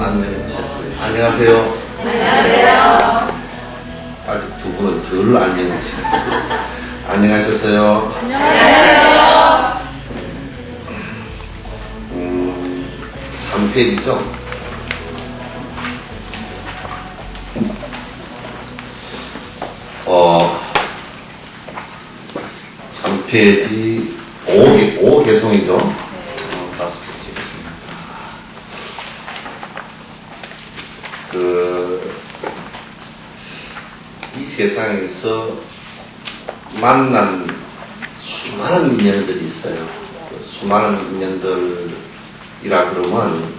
안녕하셨어요. 안녕하세요. 안녕하세요. 아직 두 분은 덜 안녕하시네요. 안녕하셨어요. 안녕하세요. 3페이지죠? 어, 3페이지 5 개성이죠? 다섯 번째. 이 세상에서 만난 수많은 인연들이 있어요. 수많은 인연들이라 그러면,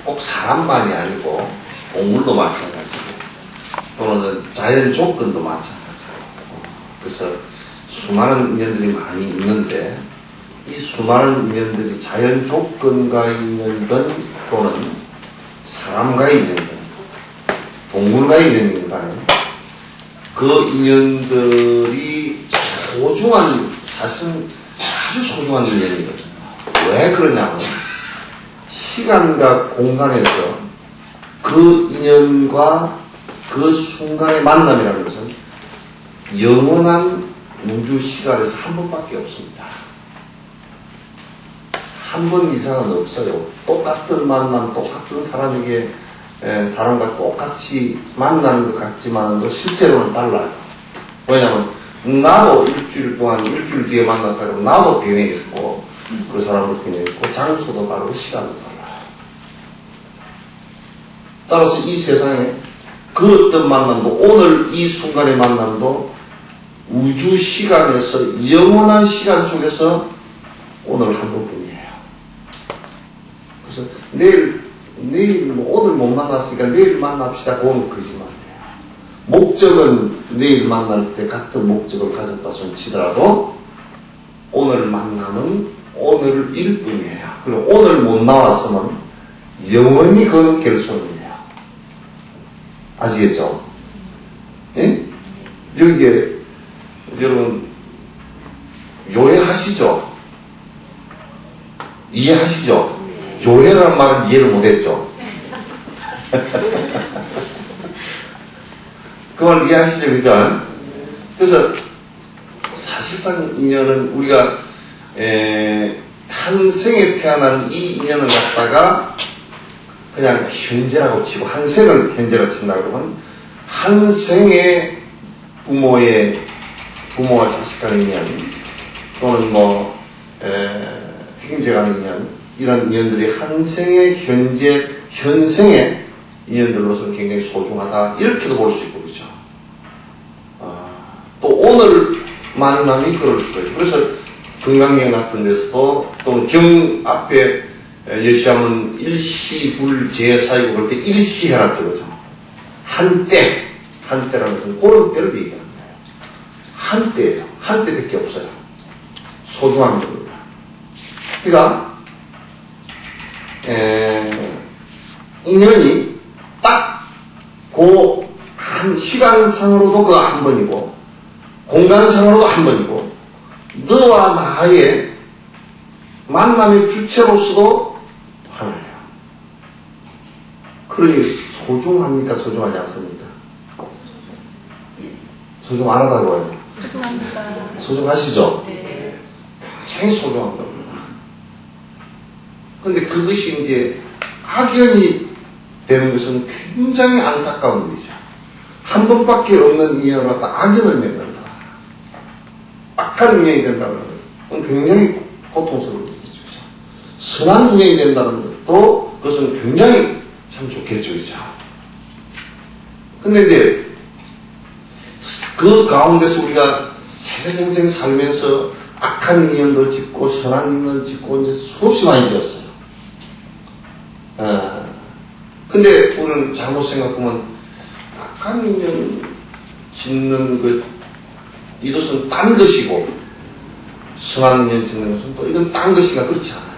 꼭 사람만이 아니고, 동물도 마찬가지고, 또는 자연 조건도 마찬가지고. 그래서 수많은 인연들이 많이 있는데, 이 수많은 인연들이 자연 조건과의 인연이든, 또는 사람과의 인연이든, 동물과의 인연이든 간에, 그 인연들이 소중한, 사실은 아주 소중한 인연이거든요. 왜 그러냐면, 시간과 공간에서 그 인연과 그 순간의 만남이라는 것은 영원한 우주 시간에서 한 번밖에 없습니다. 한 번 이상은 없어요. 똑같은 만남, 똑같은 사람에게 사람과 똑같이 만나는 것 같지만 실제로는 달라요. 왜냐하면 나도 일주일 뒤에 만났다 그러면 나도 변해 있고 그 사람도 변해 있고 장소도 다르고 시간도 달라요. 따라서 이 세상에 그 어떤 만남도 오늘 이 순간의 만남도 우주 시간에서 영원한 시간 속에서 오늘 한 번뿐이에요. 그래서 내일 오늘 못 만났으니까 내일 만납시다. 그건 거짓말이에요. 목적은 내일 만날 때 같은 목적을 가졌다 손 치더라도 오늘 만남은 오늘일 뿐이에요. 그리고 오늘 못 나왔으면 영원히 그건 결손이에요. 아시겠죠? 예? 여기에 여러분 요해하시죠? 이해하시죠? 요해라는 말은 이해를 못했죠? 그 말 이해하시죠? 그죠? 그래서 사실상 인연은 우리가 한 생에 태어난 이 인연을 갖다가 그냥 현재라고 치고 한 생을 현재로 친다 그러면 한 생의 부모와 자식 간의 인연 또는 형제 간의 인연 이런 인연들이 한 생의 현생의 인연들로서는 굉장히 소중하다 이렇게도 볼 수 있고 그렇죠. 또 오늘 만남이 그럴 수도 있고 그래서 금강경 같은 데서도 또는 경 앞에 여시하면 일시불제사이고 그럴 때 일시해라 그러죠. 한때라는 것은 그런 때를 얘기하는 거예요. 한때예요. 한때밖에 없어요. 소중한 겁니다. 그러니까 인연이 딱 그 한 시간상으로도 그 한 번이고 공간상으로도 한 번이고 너와 나의 만남의 주체로서도 하나예요. 그러니 소중합니까? 소중하지 않습니까? 소중 안 하다고요? 소중합니다. 소중하시죠? 네. 굉장히 소중한 겁니다. 근데 그것이 이제 악연이 되는 것은 굉장히 안타까운 일이죠. 한 번밖에 없는 인연을 갖다 악연을 맺는다. 악한 인연이 된다는 건 굉장히 고통스러운 일이죠. 선한 인연이 된다는 것도 그것은 굉장히 참 좋겠죠. 그죠? 근데 이제 그 가운데서 우리가 세세생생 살면서 악한 인연도 짓고 선한 인연도 짓고 이제 수없이 많이 지었어요. 근데 우리는 잘못 생각하면 악한 인연 짓는 것 이것은 딴 것이고 선한 인연 짓는 것은 또 이건 딴 것이가 그렇지 않아요.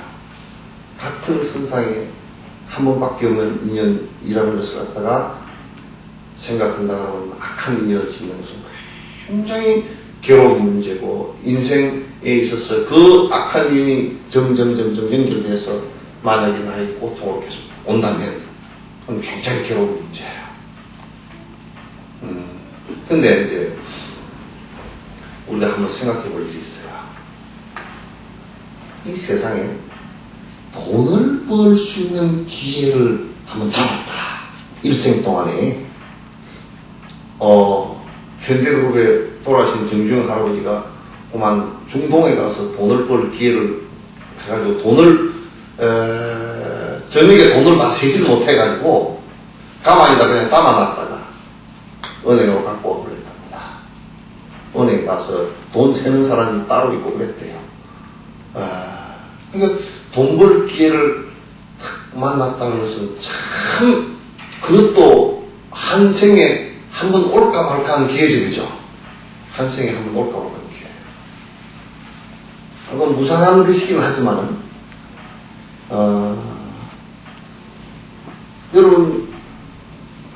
같은 선상에 한 번밖에 없는 인연이라는 것을 갖다가 생각한다면 악한 인연을 짓는 것은 굉장히 괴로운 문제고 인생에 있어서 그 악한 인연이 점점 연결돼서 만약에 나에게 고통을 계속 온다면 그건 굉장히 괴로운 문제예요. 근데 이제 우리가 한번 생각해 볼 일이 있어요. 이 세상에 돈을 벌 수 있는 기회를 한번 잡았다. 일생 동안에 현대그룹에 돌아가신 정주영 할아버지가 그만 중동에 가서 돈을 벌 기회를 해가지고 돈을 저녁에 돈을 다 세질 못해가지고 가만히다 그냥 담아놨다가 은행으로 갖고 오고 그랬답니다. 은행에 가서 돈 세는 사람이 따로 있고 그랬대요. 그러니까 돈 벌 기회를 탁 만났다는 것은 참 그것도 한 생에 한 번 올까 말까 하는 기회죠. 그죠? 한 생에 한 번 올까 말까 하는 기회. 그건 무상한 것이긴 하지만은 여러분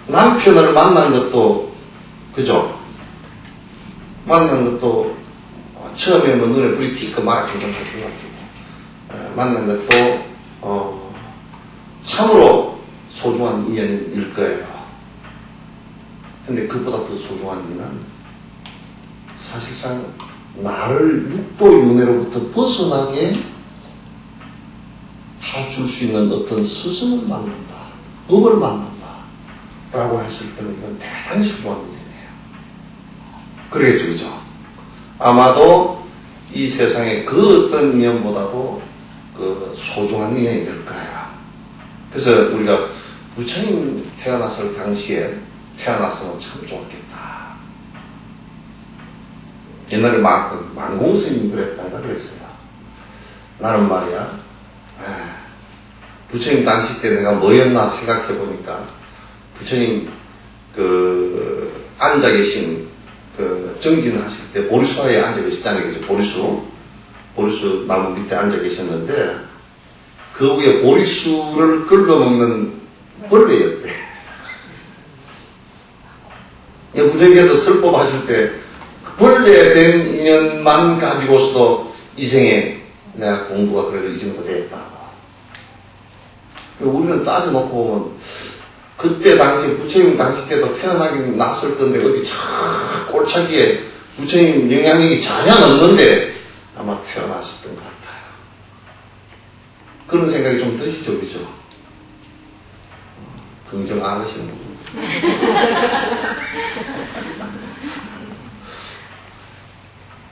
남편을 만난 것도 그죠? 만난 것도 처음에 뭐 눈에 불이 튀고 막 이렇게 만난 것도 참으로 소중한 인연일 거예요. 근데 그보다 더 소중한 인연은 사실상 나를 육도 윤회로부터 벗어나게 해줄 수 있는 어떤 스승을 만난다, 법을 만난다 라고 했을 때는 이건 대단히 소중한 일이네요. 그러겠죠, 그죠? 아마도 이 세상에 그 어떤 인연보다도 그 소중한 인연이 될 거예요. 그래서 우리가 부처님 태어났을 당시에 태어났으면 참 좋았겠다. 옛날에 만공스님이 그랬단가 그랬어요. 나는 말이야, 부처님 당시 때 내가 뭐였나 생각해 보니까 부처님 앉아 계신 정진하실 때 보리수화에 앉아 계셨잖아요. 그죠? 보리수 나무 밑에 앉아 계셨는데 그 위에 보리수를 긁어먹는 벌레였대. 부처님께서 설법하실 때 벌레 된 인연만 가지고서도 이 생에 내가 공부가 그래도 이 정도 됐다. 우리는 따져놓고 보면 그때 당시 부처님 당시 때도 태어나긴 났을 건데 어디 참 골짜기에 부처님 영향력이 전혀 없는데 아마 태어났었던 것 같아요. 그런 생각이 좀 드시죠, 그죠? 긍정 안 하시는 분.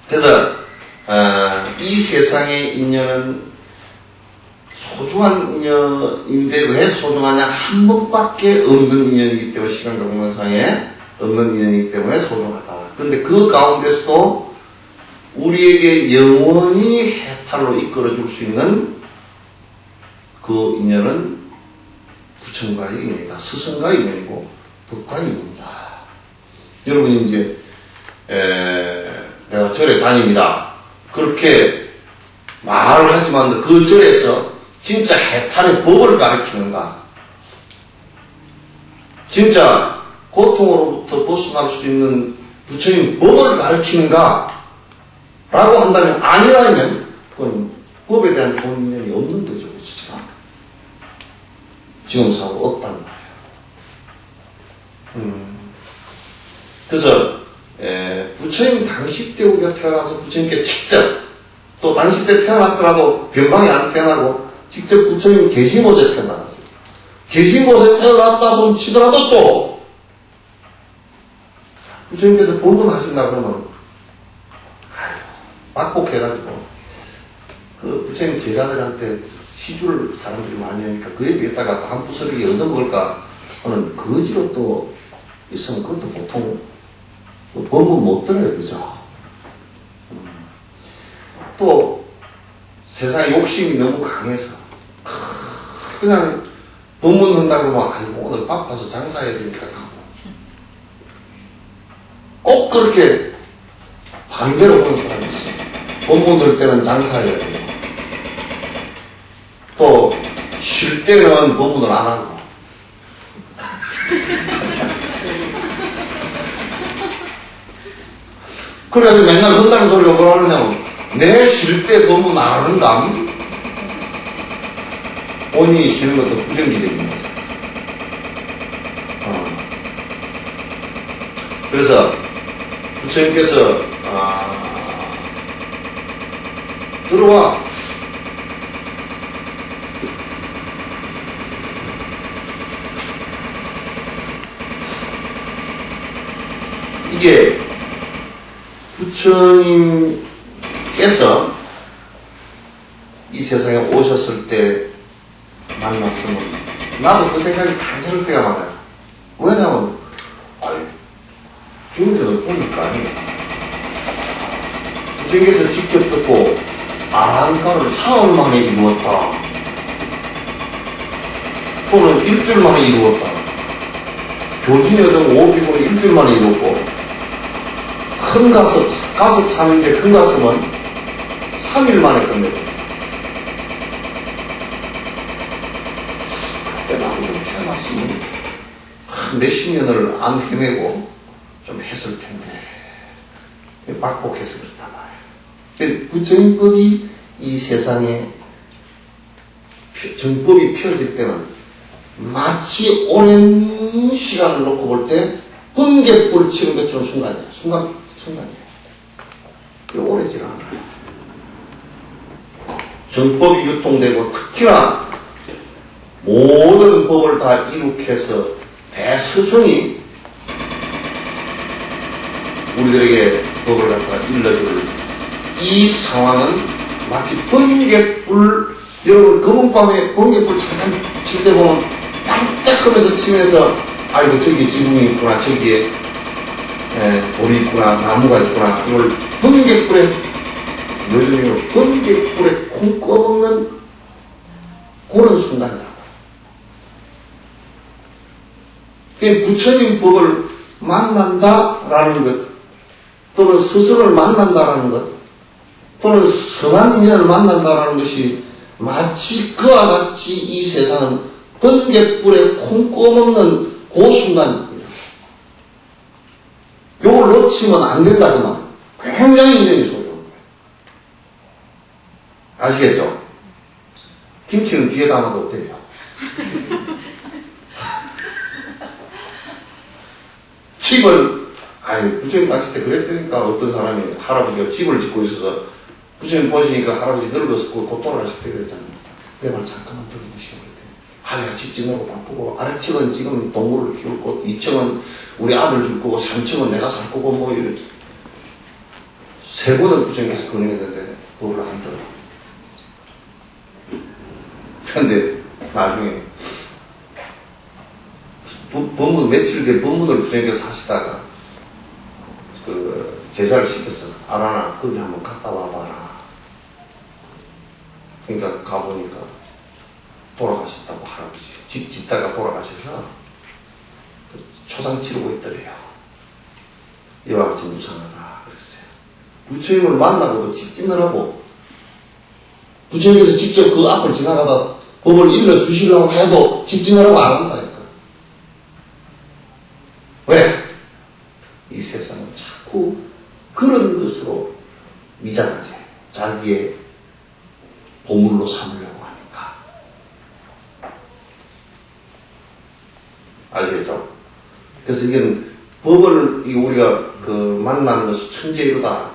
그래서 이 세상의 인연은 소중한 인연인데 왜 소중하냐? 한 번밖에 없는 인연이기 때문에 시간과 공간상에 없는 인연이기 때문에 소중하다. 근데 그 가운데서도 우리에게 영원히 해탈로 이끌어줄 수 있는 그 인연은 부처님과의 인연이다. 스승과의 인연이고 법과의 인연이다. 여러분이 이제 내가 절에 다닙니다. 그렇게 말을 하지만 그 절에서 진짜 해탈의 법을 가르치는가? 진짜 고통으로부터 벗어날 수 있는 부처님 법을 가르치는가? 라고 한다면 아니라면 그건 법에 대한 좋은 인연이 없는 거죠. 그렇죠? 지금 사고 없다는 말이에요. 그래서 부처님 당시 때 우리가 태어나서 부처님께 직접 또 당시 때 태어났더라도 변방에 안 태어나고 직접 부처님 계신 곳에 태어나서 계신 곳에 태어났다 손 치더라도 또 부처님께서 법문하신다 그러면 막복해가지고 그 부처님 제자들한테 시주를 사람들이 많이 하니까 그에 비했다가 또 한 부스러기 얻어먹을까 하는 거지로 또 있으면 그것도 보통 법문 못 들어요. 그죠? 또 세상에 욕심이 너무 강해서 그냥 법문 한다고 하면 아이고 오늘 바빠서 장사해야 되니까 가고 꼭 그렇게 반대로 보는 사람이 있어요. 법문 들 때는 장사해야 되고 또 쉴 때는 법문을 안 하고 그래가지고 맨날 한다는 소리가 뭐라 그러냐면 내 쉴 때 법문 안 하는가? 본인이 쉬는 것도 부정기적인 것입니다. 그래서 부처님께서 들어와. 이게 부처님께서 이 세상에 오셨을 때 만났으면 나도 그 생각이 간절할 때가 많아요. 왜냐면 지금도 보니까 부처님께서 직접 듣고 아란가를 사흘 만에 이루었다, 또는 일주일 만에 이루었다, 교진이 얻은 오비고는 일주일 만에 이루었고, 큰 가습 사는데 큰 가습은 3일 만에 끝냈다. 그때 나도 좀 태어났으면 몇십 년을 안 헤매고 좀 했을 텐데 막복해서 그렇단 말이에요. 부처님법이 이 세상에 정법이 펴질 때는 마치 오랜 시간을 놓고 볼 때 번개불을 치는 것처럼 순간이에요. 순간이에요. 그게 오래지가 않아요. 정법이 유통되고 특히나 모든 법을 다 이룩해서 대스승이 우리들에게 법을 갖다 일러줄 이 상황은 마치 번개불, 여러분 검은밤에 번개불 잠깐 칠 때 보면 반짝하면서 치면서 아이고 저기 지붕이 있구나, 저기에 돌이 있구나, 나무가 있구나, 이걸 번개불에, 요즘에 번개불에 콩 꺼먹는 그런 순간이라고. 부처님 법을 만난다라는 것, 또는 스승을 만난다라는 것, 또는 선한 인연을 만난다라는 것이 마치 그와 같이 이 세상은 번개불에 콩 꺼먹는 그 순간입니다. 요걸 놓치면 안 된다 그 말. 굉장히 인연이 소중한 거예요. 아시겠죠? 김치는 뒤에 담아도 돼요. 집을, 부처님 가실 때 그랬다니까. 어떤 사람이 할아버지가 집을 짓고 있어서 부처님 보시니까 할아버지 늙어서 곧 돌아가실 때 그랬잖아요. 내 말 잠깐만 들어보시오. 내가 집 짓느라고 바쁘고, 아래층은 지금 동물을 키울 거고, 2층은 우리 아들 줄 거고, 3층은 내가 살 거고, 뭐, 이렇게. 3번을 부처님께서 건의했는데, 법을 안 들어. 근데, 나중에, 법문, 며칠 뒤에 법문을 부처님께서 하시다가, 제자를 시켰어. 아라나, 거기 한번 갔다 와봐라. 그러니까 가보니까, 돌아가셨다고, 할아버지. 집 짓다가 돌아가셔서 초상 치르고 있더래요. 이와 같이 무상하다 그랬어요. 부처님을 만나고도 집 짓느라고 부처님께서 직접 그 앞을 지나가다 법을 일러주시려고 해도 집 짓느라고 안 한다니까. 왜? 이 세상은 자꾸 그런 것으로 미장하지. 자기의 보물로 삼으려고. 아시겠죠? 그래서 이건 법을 우리가 만나는 것은 천재이루다.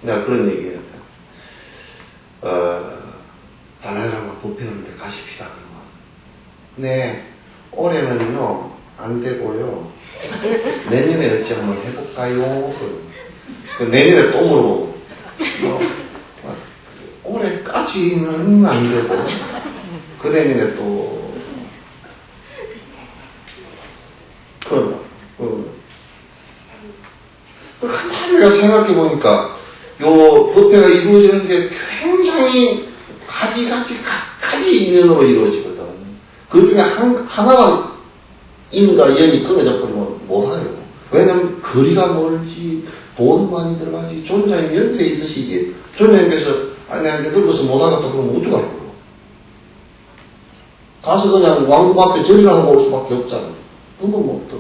내가 그런 얘기해요. 달라이라마 법 배우는데 가십시다. 그러면. 네, 올해는요, 안 되고요. 내년에 어찌 한번 해볼까요? 내년에 또 물어보고. 올해까지는 안 되고, 그 내년에 또, 가만히 내가 생각해보니까, 요 법회가 이루어지는 게 굉장히 가지 인연으로 이루어지거든. 그 중에 하나만 인과 연이 끊어져 버리면 못해요. 왜냐면 거리가 멀지, 돈 많이 들어가지, 존자님 연세 있으시지. 존자님께서, 내가 이제 늙어서 못하겠다 그러면 어떡하려고. 가서 그냥 왕궁 앞에 절이나 하고 올 수밖에 없잖아. 그건 못 들어.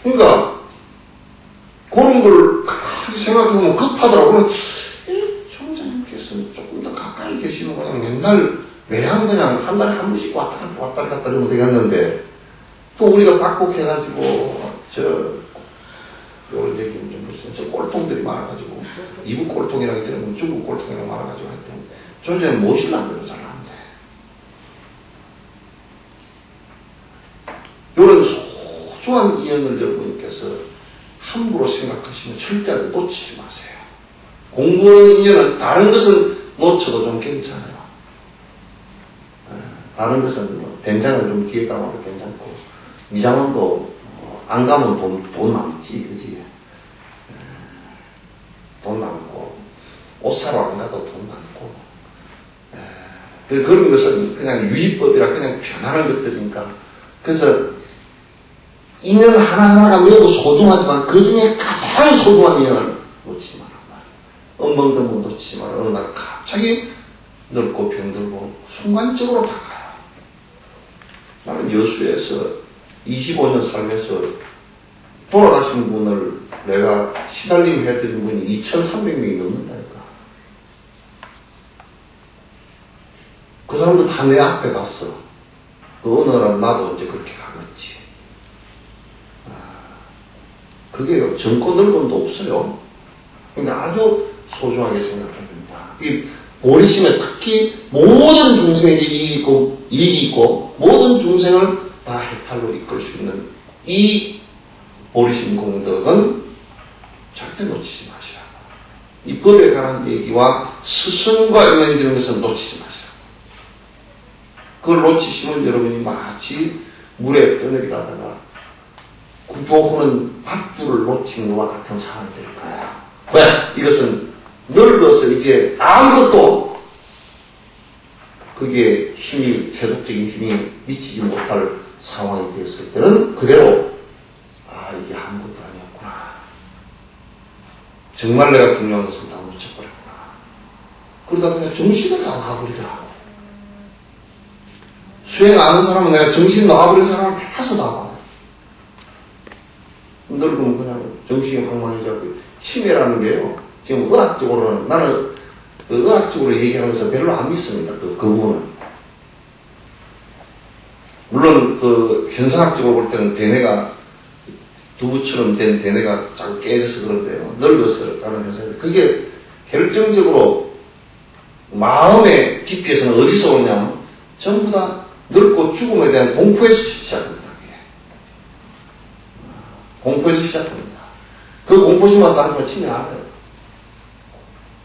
그러니까, 그런 걸 생각해보면 급하더라고. 가까이 계시면 그냥 맨날 매양 그냥 한 달에 한 번씩 왔다 갔다 하면 되겠는데, 또 우리가 박복해가지고, 요런 얘기는 좀 무슨, 저 꼴통들이 많아가지고, 이북 꼴통이랑 저는 중국 꼴통이랑 많아가지고 하여튼, 존재는 모시려고 해도 잘 안 돼. 요런 소중한 인연을 여러분께서 함부로 생각하시면 절대 놓치지 마세요. 공부하는 인연은 다른 것은 놓쳐도 좀 괜찮아요. 다른 것은 뭐 된장은 좀 뒤에 가봐도 괜찮고, 미장원도 안 가면 돈 남지, 그지? 돈 남고, 옷 사러 안 가도 돈 남고, 그런 것은 그냥 유의법이라 그냥 편안한 것들이니까. 그래서 인연 하나하나가 매우 소중하지만 그 중에 가장 소중한 인연을 놓치지 말란 말이에요. 엉벙덩벙 놓치지 말아. 어느 날 갑자기 늙고 병들고 순간적으로 다가요. 나는 여수에서 25년 살면서 돌아가신 분을 내가 시달림 해드린 분이 2,300명이 넘는다니까. 그 사람들 다 내 앞에 갔어. 그 어느 날 나도 이제 그렇게 가겠지. 그게 젊고 늙음도 없어요. 그러니까 아주 소중하게 생각해야 된다. 이 보리심에 특히 모든 중생에게 이익이 있고 모든 중생을 다 해탈로 이끌 수 있는 이 보리심 공덕은 절대 놓치지 마시라. 이 법에 관한 얘기와 스승과 연관되는 것은 놓치지 마시라. 그걸 놓치시면 여러분이 마치 물에 떠내려가다가 구조하는 밧줄을 놓친 것과 같은 상황이 될 거예요. 왜? 이것은 늙어서 이제 아무것도 그게 힘이, 세속적인 힘이 미치지 못할 상황이 되었을 때는 그대로 이게 아무것도 아니었구나. 정말 내가 중요한 것은 다 놓쳐버렸구나. 그러다 그냥 정신을 다 놔버리더라고. 수행 안 하는 사람은 내가 정신 놔버린 사람을 대다수 놔봐. 늙으면 그냥 정신이 황망해져고 치매라는 게요. 지금 의학적으로는 나는 의학적으로 얘기하면서 별로 안 믿습니다. 그 부분은. 물론 그 현상학적으로 볼 때는 대뇌가 두부처럼 된 대뇌가 자꾸 깨져서 그런데요. 늙어서 가는 현상인데 그게 결정적으로 마음의 깊이에서는 어디서 오냐면 전부 다 늙고 죽음에 대한 공포에서 시작합니다. 공포에서 시작합니다. 그 공포심만 쌓으면 치매 안 해요.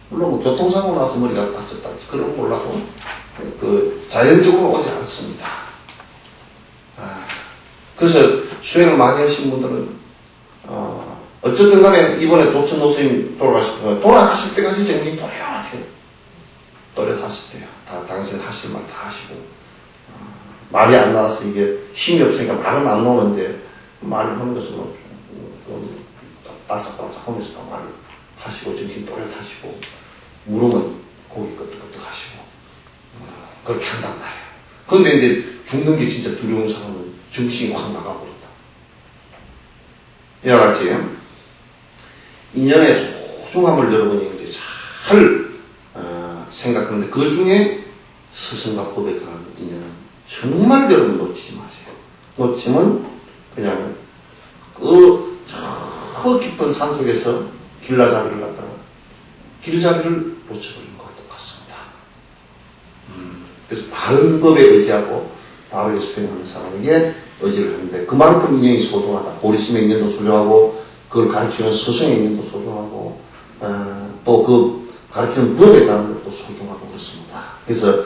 물론 뭐 교통사고 나서 머리가 다쳤다 그런 건 몰라도 그 자연적으로 오지 않습니다. 그래서 수행을 많이 하신 분들은 어쨌든 간에 이번에 도천 노스님 돌아가실 때까지 정신이 또렷해요. 또렷하실 때요. 다 당신 하실 말 다 하시고 말이 안 나와서 이게 힘이 없으니까 말은 안 나오는데 말을 하는 것은 따삭따삭 하면서 말을 하시고 정신 또렷하시고 물으면 고기 끄덕끄덕 하시고 그렇게 한단 말이에요. 그런데 이제 죽는 게 진짜 두려운 사람은 정신이 확 나가버린다. 이와 같이 인연의 소중함을 여러분이 이제 잘 생각하는데 그 중에 스승과 법에 관한 인연은 정말 여러분 놓치지 마세요. 놓치면 그냥 저 깊은 산 속에서 길라잡이를 갖다가 길잡이를 놓쳐버린 것과 똑같습니다. 그래서 바른 법에 의지하고 바르게 수행하는 사람에게 의지를 하는데 그만큼 인연이 소중하다. 보리심의 인연도 소중하고 그걸 가르치는 스승의 인연도 소중하고 또 그 가르치는 법에 관한 것도 소중하고 그렇습니다. 그래서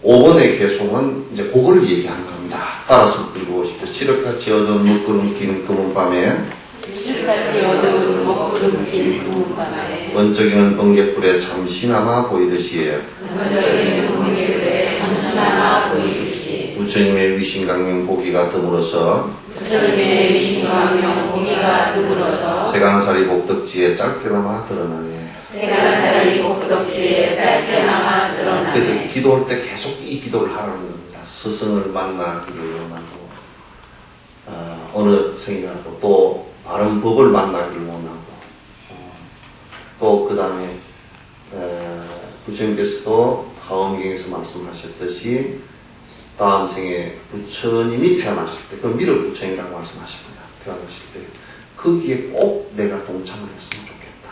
5번의 개송은 이제 그걸 얘기하는 겁니다. 따라서 읽어보십시오. 칠흑같이 어두운 먹구름 낀 금은밤에 칠흑같이 어두운 먹구름 낀 금은밤에 번쩍이는 번갯불에 잠시나마 보이듯이 번쩍이는 번갯불에 잠시나마 보이듯이 부처님의 위신강명 보기가 드물어서 부처님의 위신강명 보기가 드물어서 세간살이 복덕지에 짧게나마 드러나네. 세간살이 복덕지에 짧게나마 그래서 드러나네. 기도할 때 계속 이 기도를 하라는 겁니다. 스승을 만나기를 원하고 어느 성이라도 또 바른 법을 만나기를 원하고 또 그 다음에 부처님께서도 화엄경에서 말씀하셨듯이 다음 생에 부처님이 태어나실 때, 그 미륵 부처님이라고 말씀하십니다. 태어나실 때 거기에 꼭 내가 동참을 했으면 좋겠다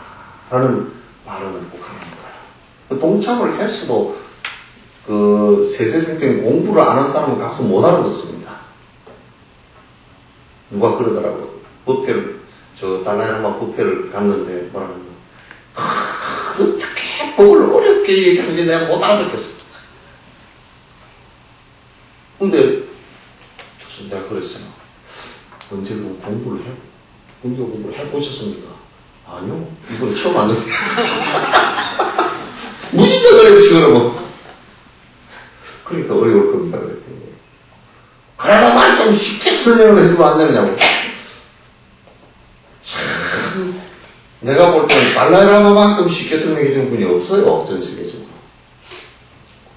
라는 발언을 꼭 하는 거예요. 동참을 했어도 그 세세생생 공부를 안 한 사람은 가서 못 알아듣습니다. 누가 그러더라고요. 법회를, 달라이라마 법회를 갔는데 뭐라고 어떻게 법을 어렵게 얘기하는지 내가 못 알아듣겠어. 근데 내가 그랬어요. 언제든 공부를 해보셨습니까? 아니요. 이번에 처음 왔는데. 무진장을 해보시고 그러면. 그러니까 어려울 겁니다. 그랬더니. 그래도 말 좀 쉽게 설명을 해주면 안 되느냐고. 참, 내가 볼 때는 달라이라마만큼 쉽게 설명해주는 분이 없어요. 전 세계적으로.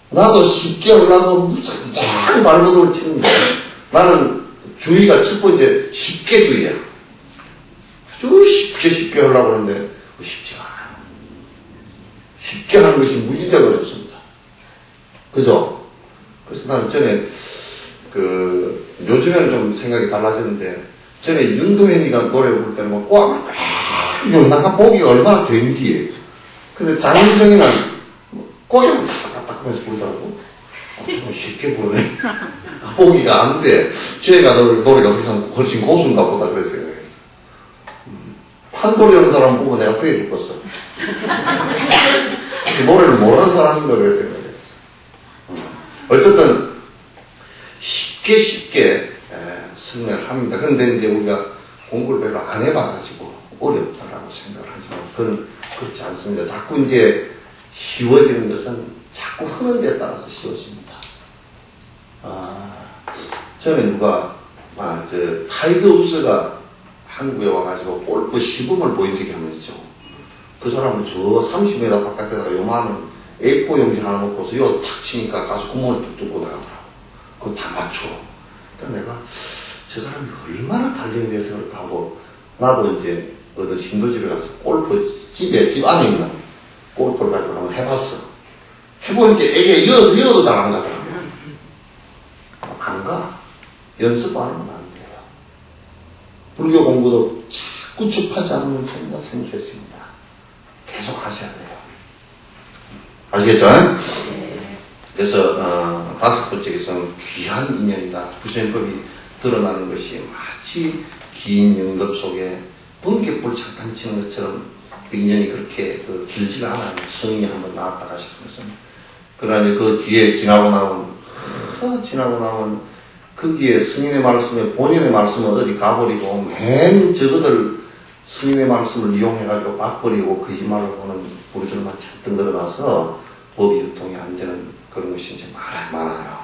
나도 쉽게 하려고 무진장 발버둥을 치는데 나는 주의가 첫 번째 쉽게 주의야. 아주 쉽게 하려고 하는데 쉽지가 않아요. 쉽게 하는 것이 무진장 어렵습니다. 그죠? 그래서 나는 전에 요즘에는 좀 생각이 달라졌는데 전에 윤도현이가 노래를 부를 때는 막 꽉 나가 보기가 얼마나 된지. 근데 장윤정이는 꼬리를 딱딱 하면서 부르더라고. 정말 쉽게 부르네. 보기가 안 돼. 쟤가 노래가 훨씬 고수인가 보다 그랬어요. 판소리 하는 사람 보고 내가 그게 죽었어. 노래를 모르는 사람인가 그랬어요. 어쨌든 쉽게 설명을 합니다. 근데 이제 우리가 공부를 별로 안 해봐가지고 어렵다라고 생각을 하지만 그건 그렇지 않습니다. 자꾸 이제 쉬워지는 것은 자꾸 흐른 데에 따라서 쉬워집니다. 전에 누가, 타이거 우즈가 한국에 와가지고 골프 시범을 보인 적이 한 번 있죠. 그 사람은 저 30m 바깥에다가 요만한 A4 용지 하나 놓고서 이거 탁 치니까 가서 구멍을 뚝 뚫고 나가더라고. 그거 다 맞춰. 그러니까 내가 저 사람이 얼마나 달리는 데서 그럴까 하고 나도 이제 어떤 신도집에 가서 골프 집 안에 있는 골프를 가지고 한번 해봤어. 해보니까 이게 이어도 잘 안 가더라고. 안 가. 연습 안 하면 안 돼요. 불교 공부도 자꾸 접하지 않으면 전부 다 생소해집니다. 계속 하셔야 돼요. 아시겠죠? 그래서 다섯 번째 것은 귀한 인연이다. 부처님법이 드러나는 것이 마치 긴 연급 속에 번개불 잠깐 치는 것처럼 그 인연이 그렇게 길지가 않아요. 성인이 한번 나왔다 가시는 것은. 그러니 그 뒤에 지나고 나면 거기에 스님의 말씀에 본인의 말씀을 어디 가버리고 맨 저거들 스님의 말씀을 이용해가지고 막버리고 거짓말을 하는 부르줄만 잔뜩 늘어나서 법이 유통이 안 되는 그런 것이 이제 많아요.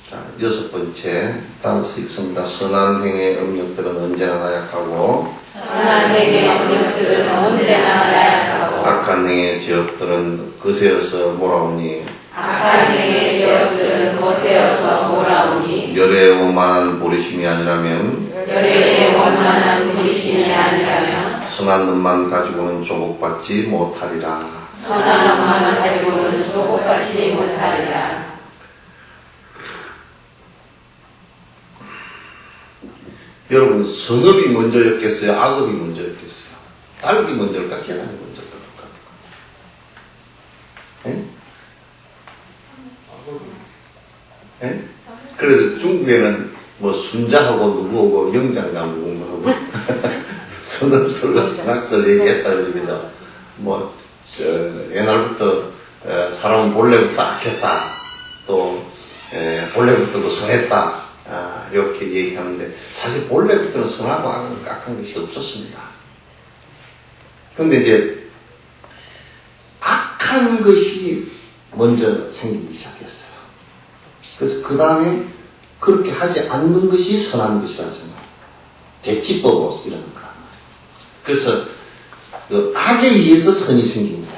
자, 여섯 번째 따라서 읽습니다. 선한 행의 음력들은 언제나 나약하고 선한 행의 음력들은 언제나 나약하고 악한 행의 지역들은 거세어서 몰아오니 악한 행의 지역들은 거세어서 몰아오니 열의 원만한 보리심이 아니라면 열의 원만한 부리심이 아니라면 선한 눈만 가지고는 조복받지 못하리라. 선한 엄마만 가지고는 조복받지 못하리라. 여러분, 선업이 먼저였겠어요? 악업이 먼저였겠어요? 딸기 먼저일까? 계란이 먼저일까? 예? 예? 그래서 중국에는 뭐 순자하고 누구하고 영장감 누구하고 선업설, 선악설 얘기했다 그러죠. 그죠? 옛날부터 사람은 본래부터 악했다. 또 본래부터 선했다. 이렇게 얘기하는데 사실 본래부터는 선하고 악한 것이 없었습니다. 그런데 이제 악한 것이 먼저 생기기 시작했어요. 그래서 그 다음에 그렇게 하지 않는 것이 선한 것이라는 생각. 대치법으로 이러는 거란 말이에요. 그래서 그 악에 의해서 선이 생깁니다.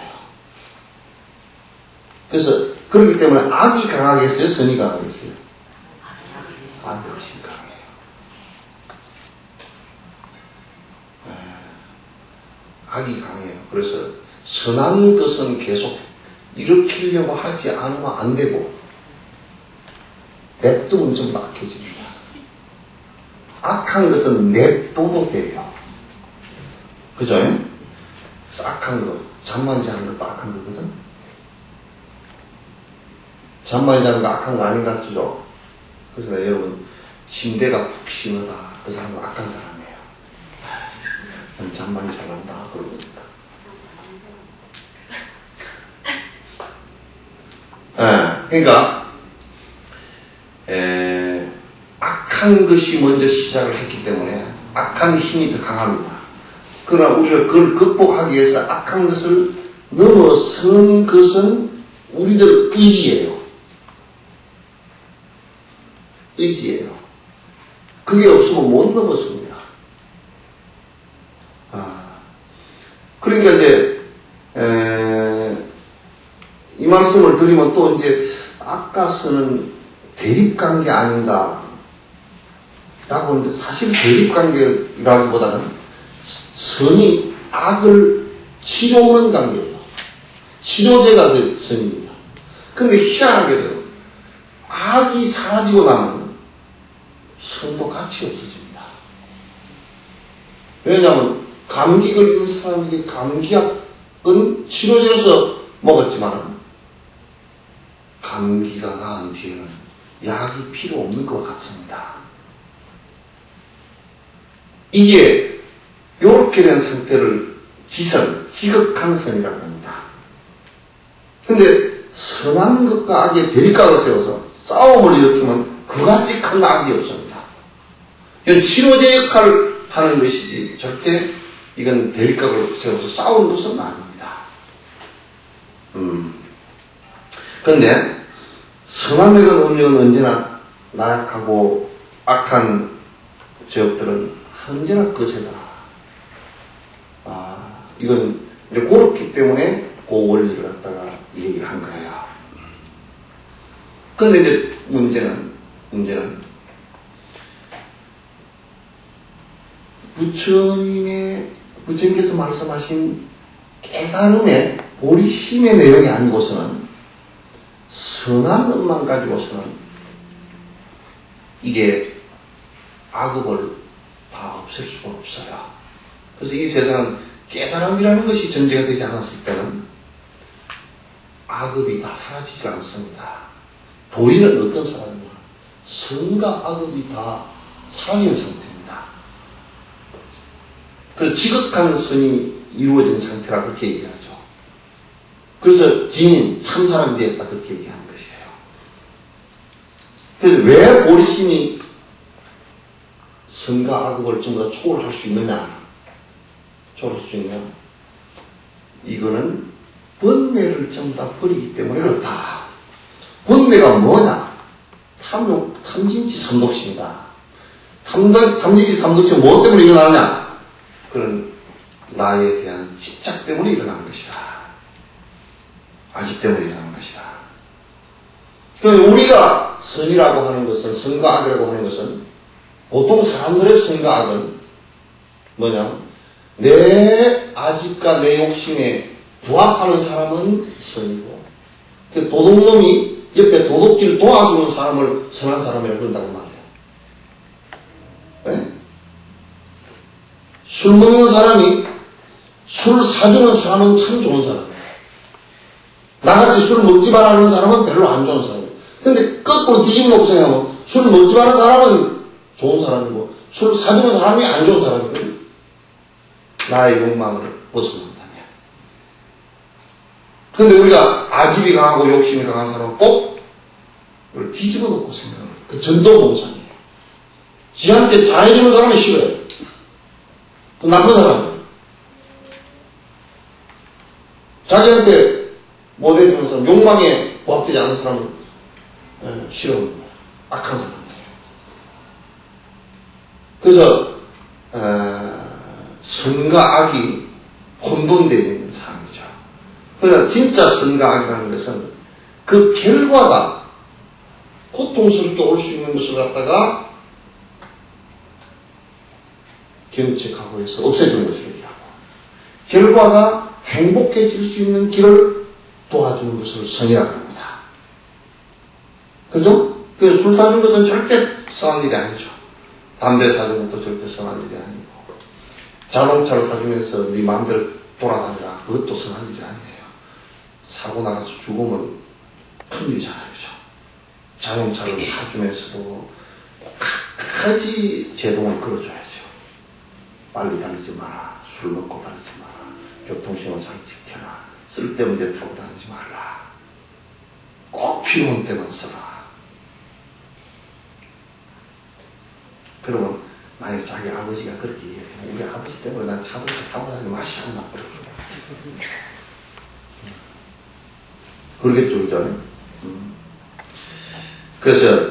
그래서 그렇기 때문에 악이 강하겠어요? 선이 강하겠어요? 악이 훨씬 강해요. 악이 강해요. 그래서 선한 것은 계속 일으키려고 하지 않으면 안 되고, 냅두면 전부 악해집니다. 악한 것은 냅둬도 돼요. 그죠? 그래서 악한 거, 잠만 자는 것도 악한 거거든? 잠만 자는 거 악한 거 아닌 것 같죠? 그래서 여러분, 침대가 푹 심하다. 그 사람은 악한 사람이에요. 난 잠만 잘한다. 그러니까. 그러니까, 악한 것이 먼저 시작을 했기 때문에 악한 힘이 더 강합니다. 그러나 우리가 그걸 극복하기 위해서 악한 것을 넘어선 것은 우리들 의지예요. 의지예요. 그게 없으면 못 넘었습니다. 그러니까 이제 이 말씀을 드리면 또 이제 아까서는 대립관계 아닌가 라고 하는데, 사실 대립관계라기보다는 선이 악을 치료하는 관계예요. 치료제가 그 선입니다. 근데 희한하게도 악이 사라지고 나면 선도 같이 없어집니다. 왜냐하면 감기 걸린 사람에게 감기약은 치료제로서 먹었지만 감기가 나은 뒤에는 약이 필요 없는 것 같습니다. 이게 요렇게 된 상태를 지극한 선이라고 합니다. 근데 선한 것과 악의 대립각을 세워서 싸움을 일으키면 그같이 큰 악이 없습니다. 이건 치료제 역할을 하는 것이지 절대 이건 대립각을 세워서 싸우는 것은 아닙니다. 그런데 선한 맥은 음력은 언제나 나약하고 악한 죄업들은 언제나 거세다. 이건 이제 그렇기 때문에 그 원리를 갖다가 얘기를 한 거예요. 근데 이제 문제는 부처님께서 말씀하신 깨달음의 보리심의 내용이 아니고서는 선한 것만 가지고서는 이게 악업을 다 없앨 수가 없어요. 그래서 이 세상은 깨달음이라는 것이 전제가 되지 않았을 때는 악업이 다 사라지지 않습니다. 도인은 어떤 사람이냐? 선과 악업이 다 사라진 상태입니다. 그래서 지극한 선이 이루어진 상태라 그렇게 얘기하죠. 그래서 진인, 참사람이 되었다 그렇게 얘기하는 것이에요. 그래서 왜 보리심이 선과 악업을 전부 다 초월할 수 있느냐? 초월할 수 있냐? 이거는 번뇌를 전부 다 버리기 때문에 그렇다. 번뇌가 뭐냐? 탐진치 삼독시입니다. 탐진치 삼독시가 무엇 때문에 일어나느냐? 그런 나에 대한 집착 때문에 일어나는 것이다. 아집 때문에 일어나는 것이다. 그러니까 우리가 선이라고 하는 것은, 선과 악이라고 하는 것은, 보통 사람들의 선과 악은 뭐냐? 내 아집과 내 욕심에 부합하는 사람은 선이고, 그 도둑놈이 옆에 도둑질 도와주는 사람을 선한 사람이라고 그런다고 말해요. 네? 술 먹는 사람이 술 사주는 사람은 참 좋은 사람이에요. 나같이 술 먹지 말라는 사람은 별로 안 좋은 사람이에요. 근데 거꾸로 뒤집어 놓고 생각하면 술 먹지 말라는 사람은 좋은 사람이고 술 사주는 사람이 안 좋은 사람이거든요. 나의 욕망을 벗어난다면. 근데 우리가 아집이 강하고 욕심이 강한 사람은 꼭 그걸 뒤집어 놓고 생각을 해요. 그 전도봉상이에요. 지한테 잘해주는 사람은 싫어요. 또 나쁜 사람이에요. 자기한테 못해주는 사람, 욕망에 부합되지 않는 사람은 싫어하는 거예요. 악한 사람이에요. 그래서 선과 악이 혼돈되어 있는 상황이죠. 그러나 진짜 선과 악이라는 것은 그 결과가 고통스럽게 올 수 있는 것을 갖다가 경책하고 해서 없애주는 것을 얘기하고, 결과가 행복해질 수 있는 길을 도와주는 것을 선이라고 합니다. 그죠? 그 술 사준 것은 절대 선한 일이 아니죠. 담배 사주는 것도 절대 선한 일이 아니고, 자동차를 사주면서 네 마음대로 돌아다니라, 그것도 선한 일이 아니에요. 사고 나가서 죽으면 큰일이잖아요. 그죠? 자동차를 사주면서도 끝까지 제동을 걸어줘야죠. 빨리 달리지 마라, 술 먹고 달리지 마라, 교통신호 잘 지켜라, 쓸데없는 데 타고 다니지 말라, 꼭 필요한 때만 써라. 그러면 만약 자기 아버지가 그렇게 얘기하면 우리 아버지 때문에 난 자동차 타고 다니는 맛이 안 나. 그러겠죠, 그죠? 그래서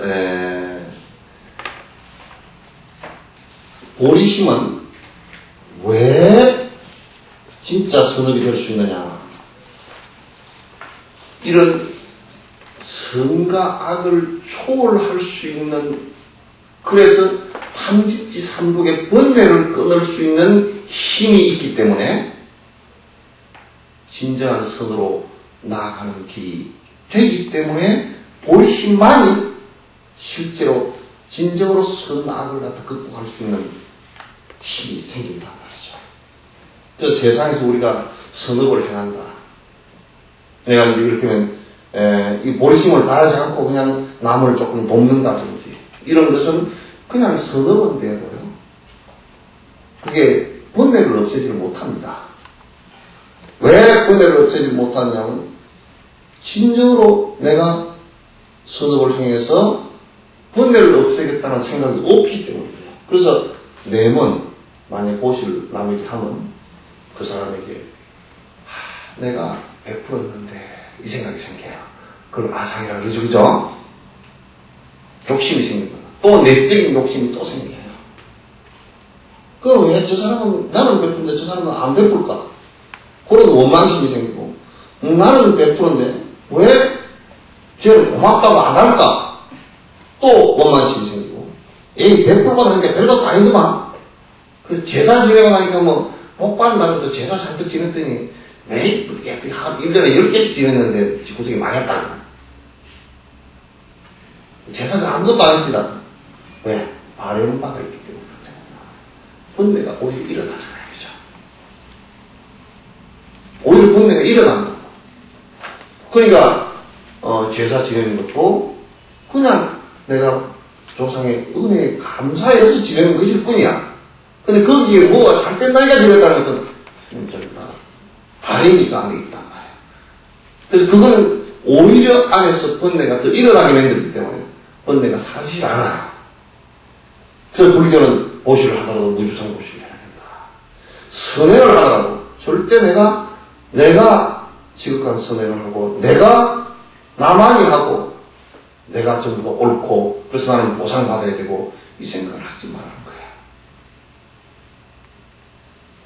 보리심은 왜 진짜 선업이 될 수 있느냐? 이런 선과 악을 초월할 수 있는, 그래서 탐진치 삼독의 번뇌를 끊을 수 있는 힘이 있기 때문에 진정한 선으로 나아가는 길이 되기 때문에 보리심만이 실제로 진정으로 선악을 갖다 극복할 수 있는 힘이 생긴단 말이죠. 그래서 세상에서 우리가 선업을 행한다. 내가 이를테면 이 보리심을 바라지 않고 그냥 남을 조금 돕는다든지 이런 것은 그냥 선업은 돼도요, 그게 번뇌를 없애지를 못합니다. 왜 번뇌를 없애지 못하냐면 진정으로 내가 선업을 행해서 번뇌를 없애겠다는 생각이 없기 때문이에요. 그래서 내면 만약 보시를 남에게 하면 그 사람에게 내가 베풀었는데 이 생각이 생겨요. 그걸 아상이라 그러죠. 그죠? 욕심이 생깁니다. 또 내적인 욕심이 또 생겨요. 그럼 왜 저 사람은 나는 베푸는데 저 사람은 안 베풀까? 그런 원망심이 생기고, 나는 베푸는데 왜 쟤는 고맙다고 안 할까? 또 원망심이 생기고, 에이 베풀고 나니까 별것도 아니더만. 그 제사 지내고 나니까 뭐 복 받는다면서 제사 잔뜩 지냈더니 매일 1년에 10개씩 지냈는데 구석이 망했다. 제사가 아무것도 안 했다. 왜? 바라는 바가 있기 때문에 그렇잖아요. 번뇌가 오히려 일어나잖아요. 그죠? 오히려 번뇌가 일어난다. 그러니까 제사 지내는 것도 그냥 내가 조상의 은혜에 감사해서 지내는 것일 뿐이야. 근데 거기에 뭐가 잘된 나이가 지냈다는 것은 바램이가 안에 있단 말이에요. 그래서 그거는 오히려 안에서 번뇌가 더 일어나게 만들기 때문에 번뇌가 사라지지 않아요. 그래서 불교는 보시를 하더라도 무주상 보시를 해야 된다. 선행을 하더라도 절대 내가 지극한 선행을 하고 내가 나만이 하고 내가 전부 다 옳고 그래서 나는 보상받아야 되고 이 생각을 하지 말라는 거예요.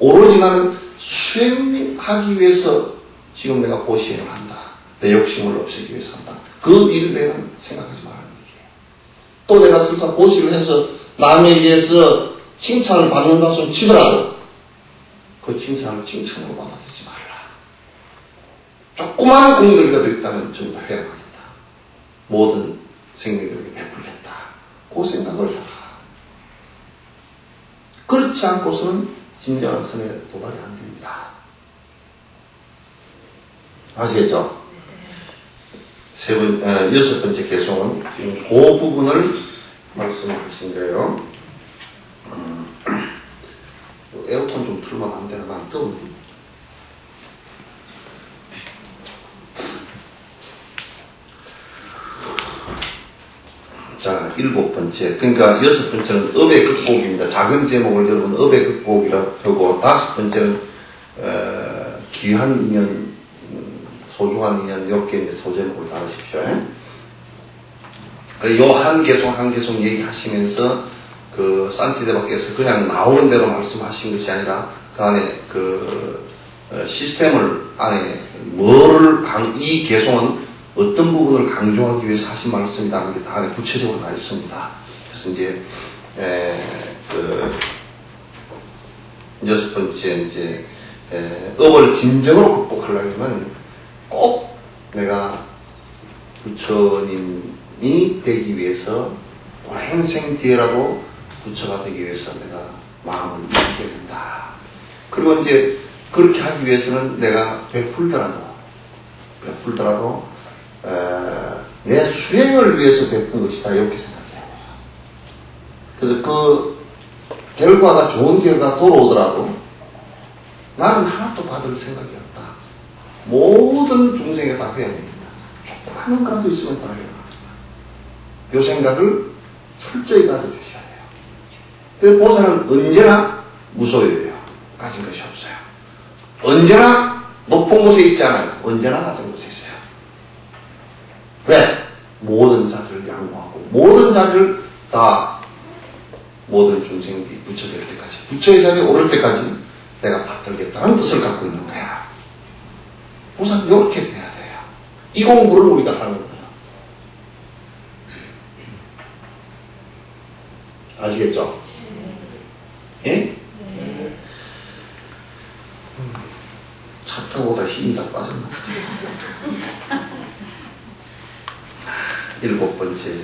오로지 나는 수행하기 위해서 지금 내가 보시를 한다. 내 욕심을 없애기 위해서 한다. 그 일을 내가 생각하지 말라는 얘기예요. 또 내가 설사 보시를 해서 남에게서 칭찬을 받는다 손 치더라도 그 칭찬을 칭찬으로 받아들이지 말라. 조그마한 공덕이라도 있다면 전부 다 회복하겠다. 모든 생명들에게 베풀겠다. 그 생각을 해라. 그렇지 않고서는 진정한 선에 도달이 안 됩니다. 아시겠죠? 여섯 번째 개송은 지금 그 부분을 말씀하신 거예요. 에어컨 좀 틀면 안 되나? 난 뜨거운데. 자, 일곱 번째. 그러니까 여섯 번째는 업의 극복입니다. 작은 제목을 여러분 업의 극복이라고 하고, 다섯 번째는 귀한 인연, 소중한 인연, 이렇게 이제 소제목을 다루십시오. 요 한 개송 한 개송 얘기하시면서 그 산티데바께서 그냥 나오는 대로 말씀하신 것이 아니라 그 안에 그 시스템을 안에 이 개송은 어떤 부분을 강조하기 위해서 하신 말씀이라는 게 다 안에 구체적으로 나 있습니다. 그래서 이제 여섯 번째 이제 업을 진정으로 극복하려면 꼭 내가 부처님이 되기 위해서 오랜생 뒤에라도 부처가 되기 위해서 내가 마음을 일으켜야 된다. 그리고 이제 그렇게 하기 위해서는 내가 베풀더라도 내 수행을 위해서 베푼 것이다. 이렇게 생각해야 돼요. 그래서 그 결과가 좋은 결과가 돌아오더라도 나는 하나도 받을 생각이 없다. 모든 중생에 다 회야 됩니다. 조그마한 거라도 있으면 다 회야. 이 생각을 철저히 가져주셔야 돼요. 그래서 보살은 언제나 무소유예요. 가진 것이 없어요. 언제나 높은 곳에 있지 않아요. 언제나 낮은 곳에 있어요. 왜? 모든 자들을 양보하고 모든 자들을 다 모든 중생들이 부처 될 때까지 부처의 자리에 오를 때까지 내가 받들겠다는 뜻을 갖고 있는 거야. 우선 이렇게 돼야 돼요. 이 공부를 우리가 하는 거예요. 아시겠죠? 예? 차 타고 다 힘이 다 빠졌나? 7번째,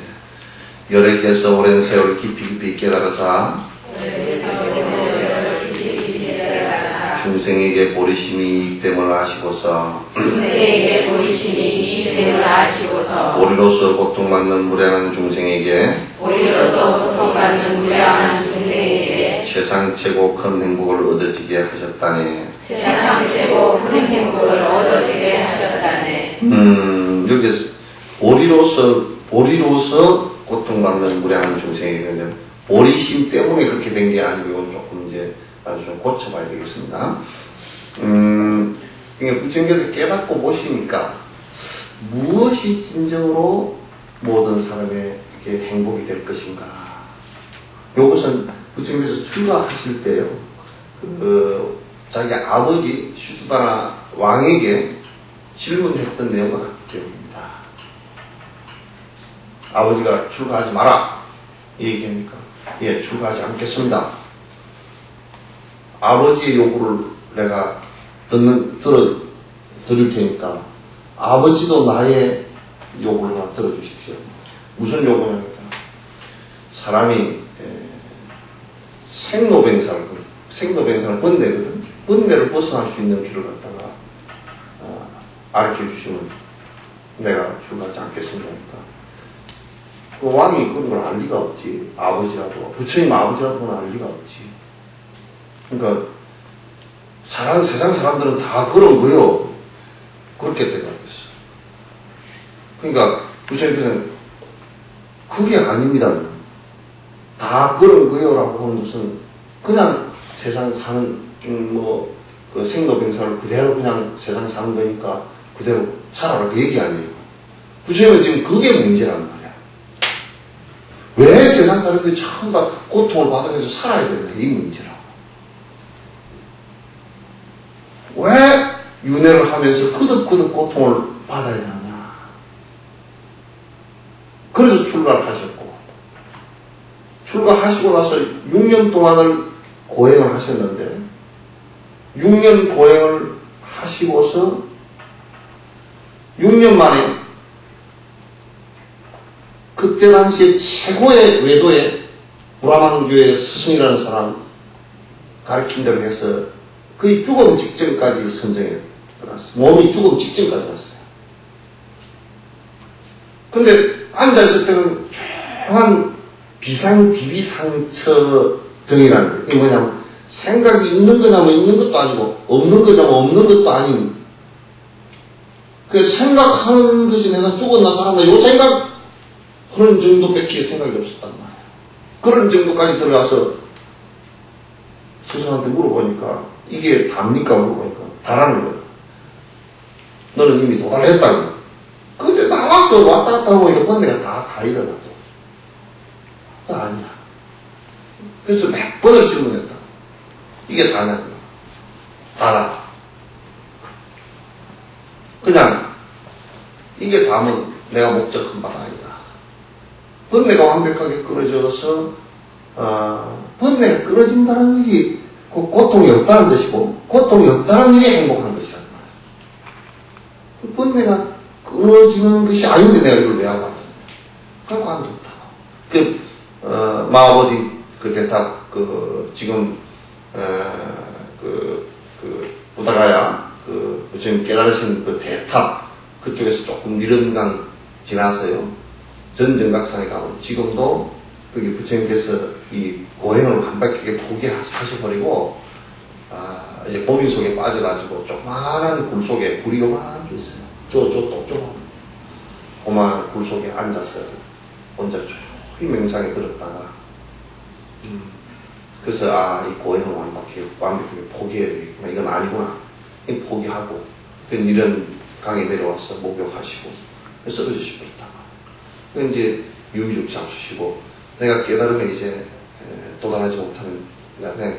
열애께서 오랜 세월 깊이 깨달아사 중생에게 보리심이 이익됨을 아시고서 중생에게 보리심이 이익됨을 아시고서 보리로서 고통받는 무량한 중생에게 고통받는 중생에게 세상 최고 큰 행복을 얻어지게 하셨다네. 세상 최고 큰 행복을 얻어지게 하셨다네. 여기서 보리로서 고통받는 무량한 중생에게 보리심 때문에 그렇게 된 게 아니고 이건 조금 이제 아주 좀 고쳐봐야 되겠습니다. 그러니까 부처님께서 깨닫고 보시니까 무엇이 진정으로 모든 사람의 이렇게 행복이 될 것인가. 이것은 부처님께서 출가하실 때요, 자기 아버지 슈드다나 왕에게 질문했던 내용과 같기 때문입니다. 아버지가 출가하지 마라 이 얘기하니까 예, 출가하지 않겠습니다. 아버지의 요구를 내가 들을 테니까 아버지도 나의 요구를 하나 들어주십시오. 무슨 요구냐니까 사람이 생로병사를 번뇌거든. 번뇌를 벗어날 수 있는 길을 갖다가 알려주시면 내가 출가하지 않겠습니다. 그 왕이 그런 걸 알 리가 없지. 아버지라도 부처님 아버지라도 알 리가 없지. 그러니까 세상 사람들은 다 그런 거요. 그렇게 생각했어. 그러니까 부처님께서는 그게 아닙니다. 다 그런 거요라고 하는 것은 그냥 세상 사는 그 생로병사를 그대로 그냥 세상 사는 거니까 그대로 살아라 그 얘기 아니에요. 부처님은 지금 그게 문제란 말이야. 왜 세상 사람들이 전부 다 고통을 받으면서 살아야 되는가? 이 문제라고. 왜 윤회를 하면서 거듭 고통을 받아야 되느냐? 그래서 출가를 하셨고, 출가하시고 나서 6년 동안을 고행을 하셨는데, 6년 고행을 하시고서 6년 만에 그때 당시에 최고의 외도의 브라만교의 스승이라는 사람 가르친 대로 해서 거의 죽음 직전까지 선정에 들어갔어요. 몸이 죽음 직전까지 갔어요. 근데 앉아있을 때는 조용한 비비상처정이라는 거예요. 이게 뭐냐면 생각이 있는 거냐면 있는 것도 아니고 없는 거냐면 없는 것도 아닌, 그 생각하는 것이 내가 죽었나 살았나 이 생각 그런 정도밖에 생각이 없었단 말이에요. 그런 정도까지 들어가서 스승한테 물어보니까 이게 답니까? 물어보니까 다라는 거예요. 너는 이미 도달했다고. 근데 나와서 왔다 갔다 하고 이거 번뇌가 다 일어나 또. 아니야. 그래서 몇 번을 질문했다. 이게 다냐고. 다라. 그냥 이게 다면 내가 목적한 바가 아니다. 번뇌가 완벽하게 끊어져서 번뇌가 끊어진다는 일이 고통이 없다는 뜻이고 고통이 없다는 일이 행복한 것이란 말이에요. 번뇌가 끊어지는 것이 아닌데 내가 이걸 왜 하고 왔냐. 그거 안 좋다고. 마아버디 대탑, 지금, 부다가야, 부처님 깨달으신 대탑, 그쪽에서 조금 니른강 지나서요. 전 정각산에 가면 지금도 거기 부처님께서 이 고행을 반박하게 포기하셔버리고, 이제 고민 속에 빠져가지고 조그마한 굴 속에 굴이 요만하게 있어요. 조그만 고만 굴 속에 앉았어요. 혼자 조용히 명상에 들었다가 그래서 이 고행을 완벽하게 포기해야 되겠구나. 이건 아니구나. 포기하고 이런 강에 내려와서 목욕하시고 쓰러지시 버렸다가 이제 유유죽 잡수시고 내가 깨달으면 이제 도달하지 못하는 그냥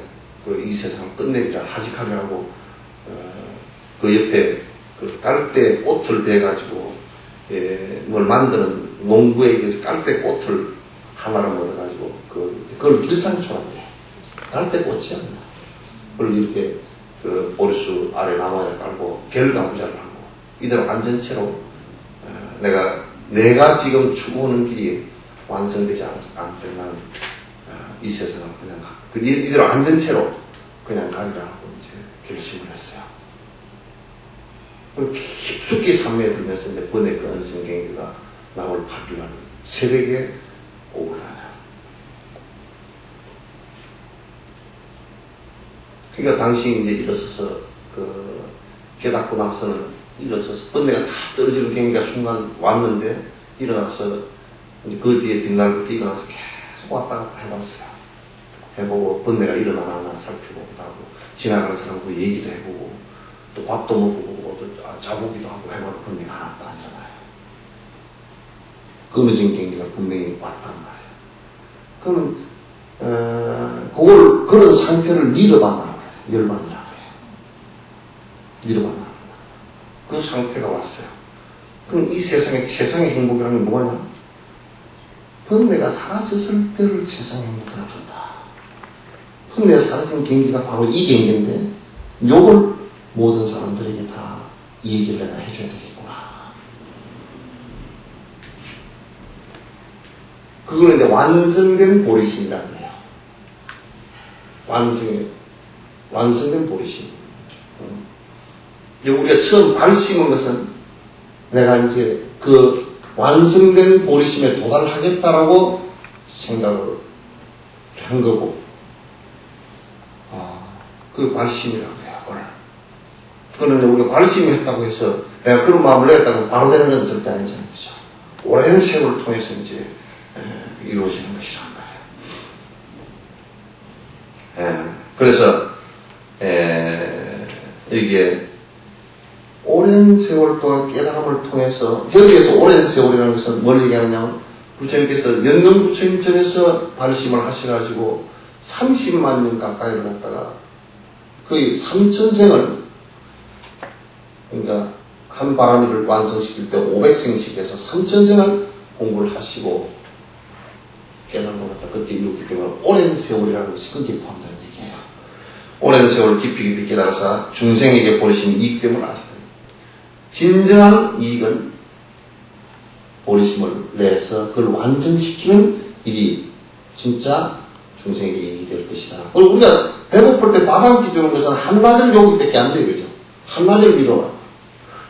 이 세상을 끝내리라 하직하려고 그 옆에 깔대 꽃을 베가지고 뭘 만드는 농부에게서 깔대 꽃을 하나를 얻어가지고 그걸 일상초라고 해. 깔대 꽃이야. 그걸 이렇게 보리수 아래 나무에 깔고 결과부자를 하고 이대로 앉은 채로 내가 지금 추구하는 길이 완성되지 않을 나는 이 세상을 그냥 이대로 앉은 채로 그냥 가리라고 이제 결심을 했어요. 그리고 깊숙이 산매에 들면서 이제 번외 그 안성경기가 나올 8일날 새벽에 오거든요. 그러니까 당시 이제 일어서서 깨닫고 나서는 일어서서 번뇌가 다 떨어지는 경기가 순간 왔는데 일어나서 이제 그 뒤에 뒷날부터 일어나서 계속 왔다 갔다 해봤어요. 해보고 번뇌가 일어나나 살펴보기도 하고 지나가는 사람하고 얘기도 해보고 또 밥도 먹고 또 자보기도 하고 해봐도 번뇌가 하나도 아니잖아요. 끊어진 경기가 분명히 왔단 말이에요. 그러면 그런 상태를 믿어봤나 열반이라고 해요. 믿어봤나 그 상태가 왔어요. 그럼 이 세상에 최상의 행복이라는 게 뭐냐? 번뇌가 사라졌을 때를 최상의 행복이라고 한다. 번뇌가 사라진 경기가 바로 이 경기인데 요걸 모든 사람들에게 다 이 얘기를 내가 해줘야 되겠구나. 그거는 이제 완성된 보리심이라는 거예요. 완성된 보리심. 우리가 처음 발심한 것은 내가 이제 그 완성된 보리심에 도달하겠다라고 생각을 한 거고, 그 발심이라고 해요, 오늘. 그런데 우리가 발심을 했다고 해서 내가 그런 마음을 내었다고 바로 되는 건 절대 아니잖아요. 그죠? 오랜 세월을 통해서 이제 이루어지는 것이란 말이에요. 그래서, 이게 오랜 세월 동안 깨달음을 통해서, 여기에서 오랜 세월이라는 것은 뭘 얘기하느냐면, 부처님께서 연능 부처님 전에서 발심을 하셔가지고 30만 년 가까이를 갔다가 거의 3,000생을, 그러니까 한 바람이를 완성시킬 때 500생씩 해서 3,000생을 공부를 하시고 깨달음을 갖다 그때 이뤘기 때문에 오랜 세월이라는 것이 거기에 포함되는 얘기예요. 오랜 세월 깊이 깨달아서 중생에게 보리심이 이익 때문에 아시는 진정한 이익은 보리심을 내서 그걸 완성시키는 일이 진짜 중생에게 이익이 될 것이다. 그리고 우리가 배고플 때 밥 한 끼 주는 것은 한낮을 요기밖에 안 돼요. 그죠? 한낮을 위로라.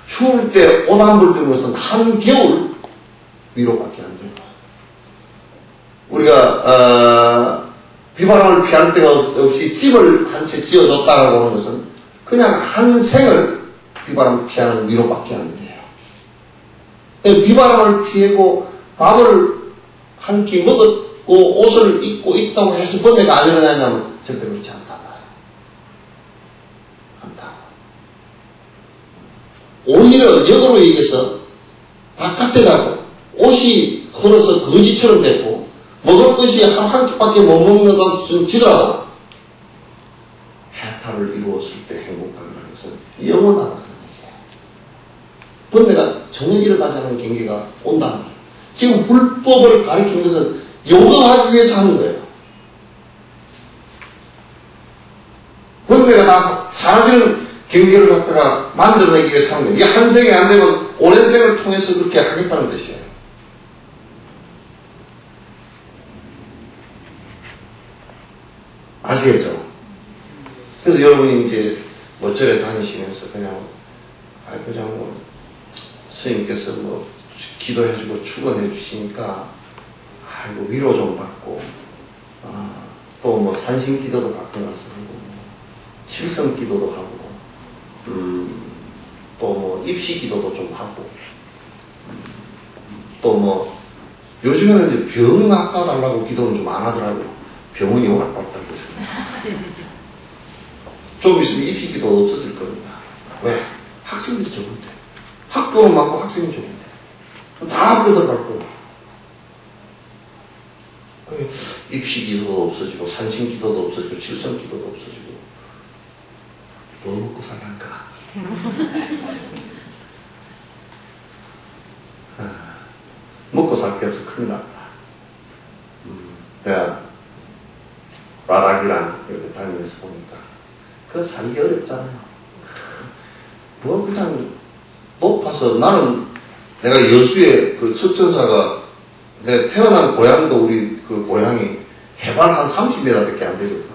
추울 때 옷 한 벌 주는 것은 한겨울 위로밖에 안 돼요. 우리가 비바람을 피할 데가 없이 집을 한 채 지어줬다라고 하는 것은 그냥 한 생을 비바람을 피하는 위로밖에 안 돼요. 비바람을 피하고 밥을 한 끼 먹었고 옷을 입고 있다고 해서 번뇌가 안 일어나냐면 절대 그렇지 않단 말이에요. 않다. 오히려 역으로 얘기해서 바깥에 자고 옷이 흘러서 거지처럼 됐고 먹을 것이 한 끼밖에 못 먹는다고 치더라도 해탈을 이루었을 때 행복감이라는 것은 영원하다는 얘기예요. 번뇌가 전혀 일어나지 않는 경계가 온다는 거예요. 지금 불법을 가리키는 것은 요거하기 위해서 하는 거예요. 번뇌가 다 사라지는 경계를 갖다가 만들어내기 위해서 하는 거예요. 이게 한 생이 안 되면 오랜 생을 통해서 그렇게 하겠다는 뜻이에요. 아시겠죠? 그래서 여러분이 이제 뭐 절에 다니시면서 그냥 뭐 스님께서 뭐 기도해주고 축원해 주시니까 아이고 위로 좀 받고 또 뭐 산신 기도도 가끔 가서 하고 칠성 기도도 하고 또 뭐 입시 기도도 좀 하고 또 뭐 요즘에는 이제 병 낚아달라고 기도는 좀 안 하더라고요. 병원이 워낙 밝다고 좀 있으면 입시 기도 없어질 겁니다. 왜? 학생들이 적은데. 학교는 많고 학생이 적은데. 다 학교 들어갈 거예요. 입시 기도도 없어지고, 산신 기도도 없어지고, 칠성 기도도 없어지고. 뭐 먹고 살란가? 먹고 살 게 없어 큰일 났다. 내가 라락이랑 이렇게 다니면서 보니까 그거 살기 어렵잖아요. 뭐 그냥 높아서 나는 내가 여수에 그 석전사가 내가 태어난 고향도 우리 그 고향이 해발 한 30m 밖에 안 되거든.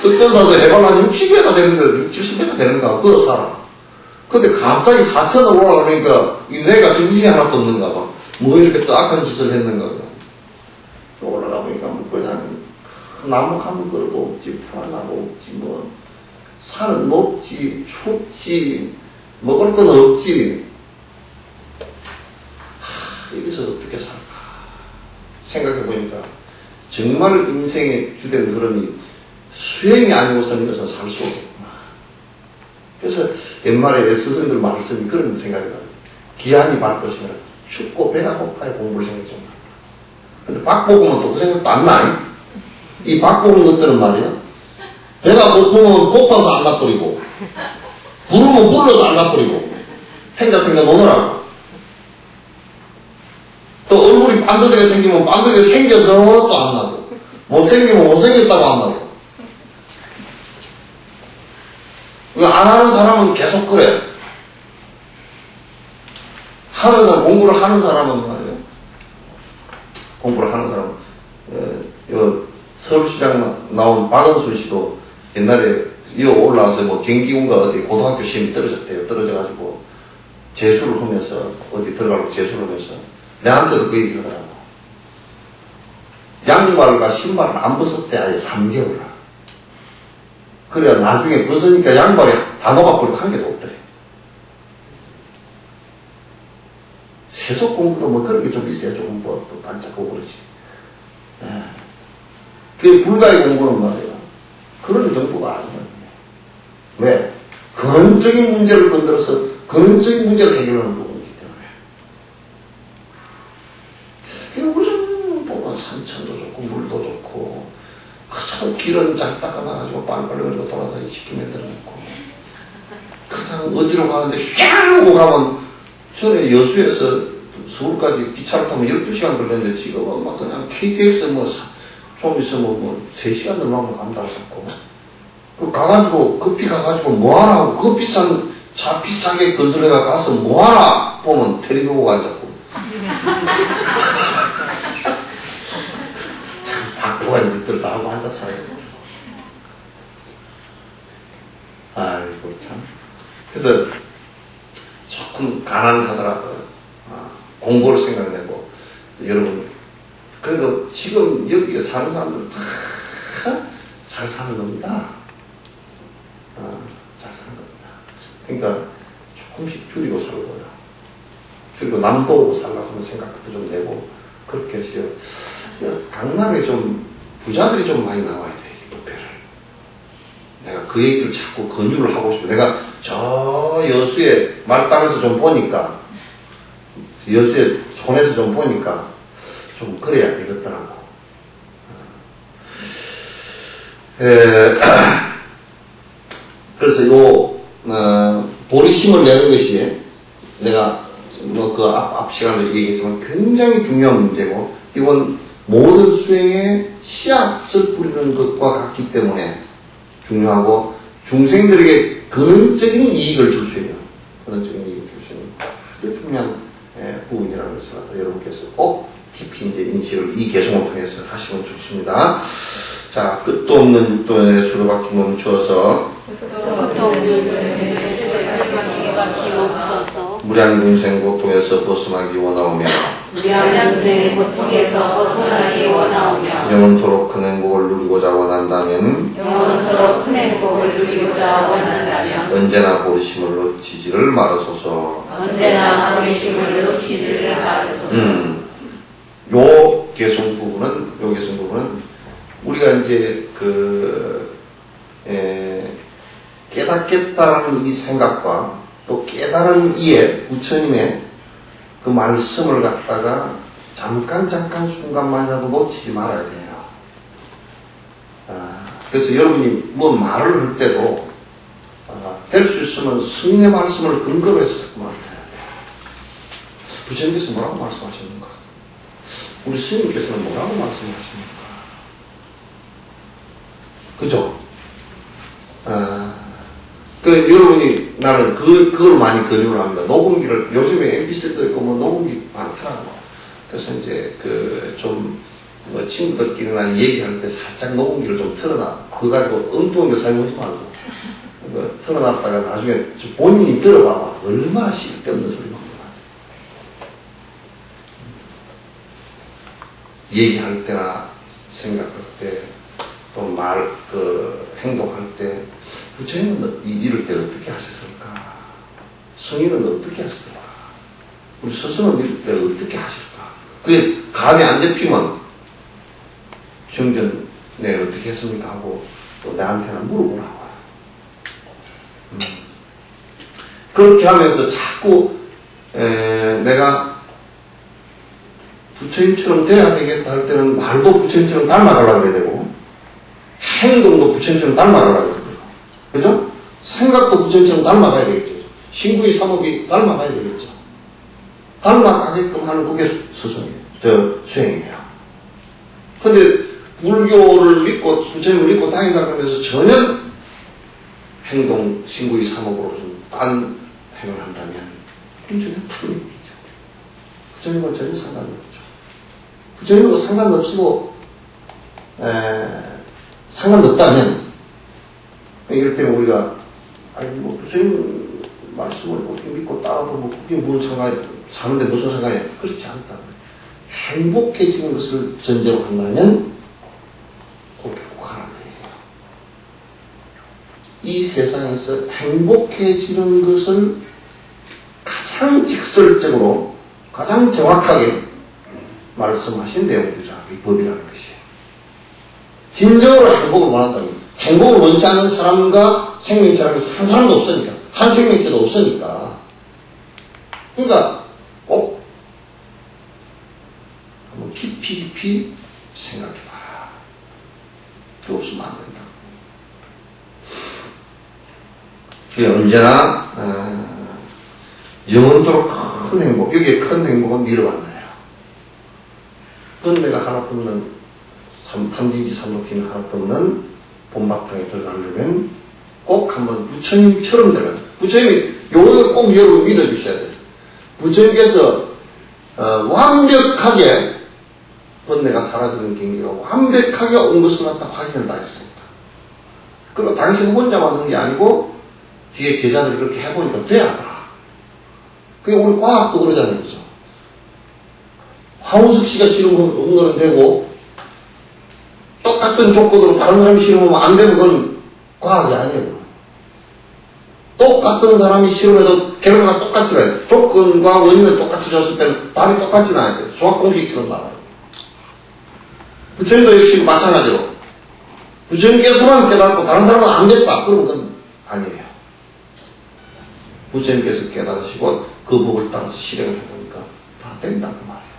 석전사도 해발 한 60m 되는데 70m 되는가 그거 살아. 근데 갑자기 4천을 올라가니까 내가 정신이 하나도 없는가 봐. 뭐 이렇게 또 악한 짓을 했는가 봐. 올라가 보니까 뭐 그냥 나무 한 그릇도 없지, 풀 하나도 없지, 뭐 산은 높지, 춥지, 먹을 건 없지. 여기서 어떻게 살까 생각해 보니까 정말 인생의 주된 흐름이 수행이 아니고서는 이것은 살 수 없겠구나. 그래서 옛말에 스승들 말씀이 그런 생각이 나요. 기한이 밝것이면 춥고 배가 고파야 공부를 생각 좀 한다. 근데 박보검은 또 그 생각도 안 나요. 이 박보검 것들은 말이야. 배가 고프면 고파서 안 나버리고, 부르면 불러서 안 나버리고, 탱자탱자 노느라고. 또 얼굴이 반듯하게 생기면 반듯하게 생겨서 또 안 나고, 못생기면 못생겼다고 안 나고. 안 하는 사람은 계속 그래. 하는 사람, 공부를 하는 사람은 말이에요. 공부를 하는 사람은, 서울시장 나온 박은순 씨도 옛날에 이어 올라와서 뭐 경기군가 어디 고등학교 시험이 떨어졌대요. 떨어져가지고 재수를 하면서 어디 들어가고 재수를 하면서 내한테도 그 얘기 하더라고. 양말과 신발을 안 벗었대 아예 3개월을. 그래야 나중에 벗으니까 양발이 다 녹아버리고 한 개도 없더래. 세속 공부도 뭐 그런 게 좀 있어야 조금 뭐 또 반짝하고 그러지. 그 불가의 공부는 말이야. 그런 정도가 아니야. 왜? 근원적인 문제를 건드려서 근원적인 문제를 해결하는 부분이기 때문에. 우리는 보면 산천도 좋고 물도 좋고 참 길은 잘 닦아놔가지고 빨리빨리 그리고 돌아다니 시키면 들어놓고 그냥 어디로 가는데 샹 하고 가면 전에 여수에서 서울까지 기차를 타면 12시간 걸렸는데 지금은 막 그냥 KTX 뭐 좀 있으면 뭐 3시간 넘으면 간다 했었고 그 가가지고 급히 가가지고 뭐하나 하고 그 비싼 차 비싸게 건설해가 가서 뭐하나 보면 텔레비 보고 앉았고 참 박부한 짓들 다 하고 앉았어요. 아이고 참. 그래서 조금 가난하더라도 공부를 생각내고 여러분 그래도 지금 여기에 사는 사람들 다 잘 사는 겁니다. 잘 사는 겁니다. 그러니까 조금씩 줄이고 살고요. 줄이고 남도로 살라고 하는 생각도 좀 내고 그렇게 해서 강남에 좀 부자들이 좀 많이 나와야 돼. 이 부패를. 내가 그 얘기를 자꾸 권유를 하고 싶어. 내가 저 여수의 말단에서 좀 보니까 여수의 촌에서 좀 보니까 좀 그래야 되겠더라고. 그래서 보리심을 내는 것이 내가 뭐 그 앞 시간에 얘기했지만 굉장히 중요한 문제고 이건 모든 수행에 씨앗을 뿌리는 것과 같기 때문에 중요하고 중생들에게 근원적인 이익을 줄 수 있는 아주 중요한 부분이라는 것을 여러분께서 꼭 깊이 이제 인식을 이 개송을 통해서 하시면 좋습니다. 자, 끝도 없는 육도에 수로바퀴 멈추어서 무량중생 고통에서 벗어나기 원하오며 영원토록 큰 행복을 누리고자 원한다면 언제나 보리심을 놓치지를 말아소서. 요 개성 부분은 우리가 이제 깨닫겠다는 이 생각과 또 깨달은 이해, 부처님의 그 말씀을 갖다가 잠깐 순간만이라도 놓치지 말아야 돼요. 그래서 여러분이 뭐 말을 할 때도 될 수 있으면 스님의 말씀을 근거로 해서 자꾸 말해야 돼요. 부처님께서 뭐라고 말씀하셨는가? 우리 스님께서는 뭐라고 말씀하십니까? 그죠? 여러분이 나는 그걸 많이 권유를 합니다. 녹음기를, 요즘에 MPC도 있고 뭐 녹음기 많더라고. 그래서 이제 뭐 친구들끼리나 얘기할 때 살짝 녹음기를 좀 틀어놔. 그거 가지고 엉뚱한 거 사용하지 말고. 틀어놨다가 나중에 본인이 들어봐봐. 얼마나 쓸데없는 소리가 나는 거야. 얘기할 때나 생각할 때, 또 행동할 때, 부처님은 이럴 때 어떻게 하셨을까? 성인은 어떻게 했을까? 우리 스승은 이럴 때 어떻게 하실까? 그게 감이 안 잡히면 정전에 어떻게 했습니까? 하고 또 나한테는 물어보라고. 그렇게 하면서 자꾸 내가 부처님처럼 돼야 되겠다 할 때는 말도 부처님처럼 닮아가려고 그래야 되고 행동도 부처님처럼 닮아가려고 그래야 되고 그죠? 생각도 부처님처럼 닮아가야 되겠죠. 신구의 사목이 닮아가야 되겠죠. 닮아가게끔 하는 그게 수행이에요. 근데 불교를 믿고 부처님을 믿고 다닌다 그러면서 전혀 행동, 신구의 사목으로 좀 딴 행동을 한다면 그건 전혀 틀린 일이죠. 부처님과 전혀 상관이 없죠. 부처님과 상관없어도 상관없다면 이럴 때는 우리가 뭐 부처님 말씀을 그렇게 믿고 따라도 뭐 그게 무슨 상관이 사는데 무슨 상관이야? 그렇지 않다. 행복해지는 것을 전제로 한다면 그렇게 하라는 얘기예요. 이 세상에서 행복해지는 것을 가장 직설적으로 가장 정확하게 말씀하신 내용들이라 이 법이라는 것이에요. 진정으로 행복을 원한다면 행복을 원치 않는 사람과 생명체라는 것은 한 사람도 없으니까 한 생명체도 없으니까 그러니까 꼭 한번 깊이 생각해봐라. 그게 없으면 안 된다. 그게 언제나 영원토록 큰 행복, 여기에 큰 행복은 미뤄간다요. 번뇌가 하나도 없는 탐진지 삼독지는 하나도 없는 본바탕에 들어가려면 꼭 한번 부처님처럼 되라. 부처님이 요거를 꼭 여러분 믿어주셔야 돼요. 부처님께서 완벽하게 번뇌가 사라지는 경기가 완벽하게 온 것을 갖다 확인을 다 했습니다. 그리고 당신 혼자만 하는 게 아니고 뒤에 제자들이 그렇게 해보니까 돼야더라. 그게 우리 과학도 그러잖아요. 그죠? 황우석 씨가 실험하면 응거는 되고 똑같은 조건으로 다른 사람이 실험하면 안 되는 건 과학이 아니에요. 똑같은 사람이 실험해도 결과가 똑같이 나요. 조건과 원인을 똑같이 줬을 때는 답이 똑같이 나야 돼요. 수학 공식처럼 나와요. 부처님도 역시 마찬가지로 부처님께서만 깨닫고 다른 사람은 안 됐다. 그러면 그건 아니에요. 부처님께서 깨달으시고 그 법을 따라서 실행을 해보니까 다 된다 그 말이에요.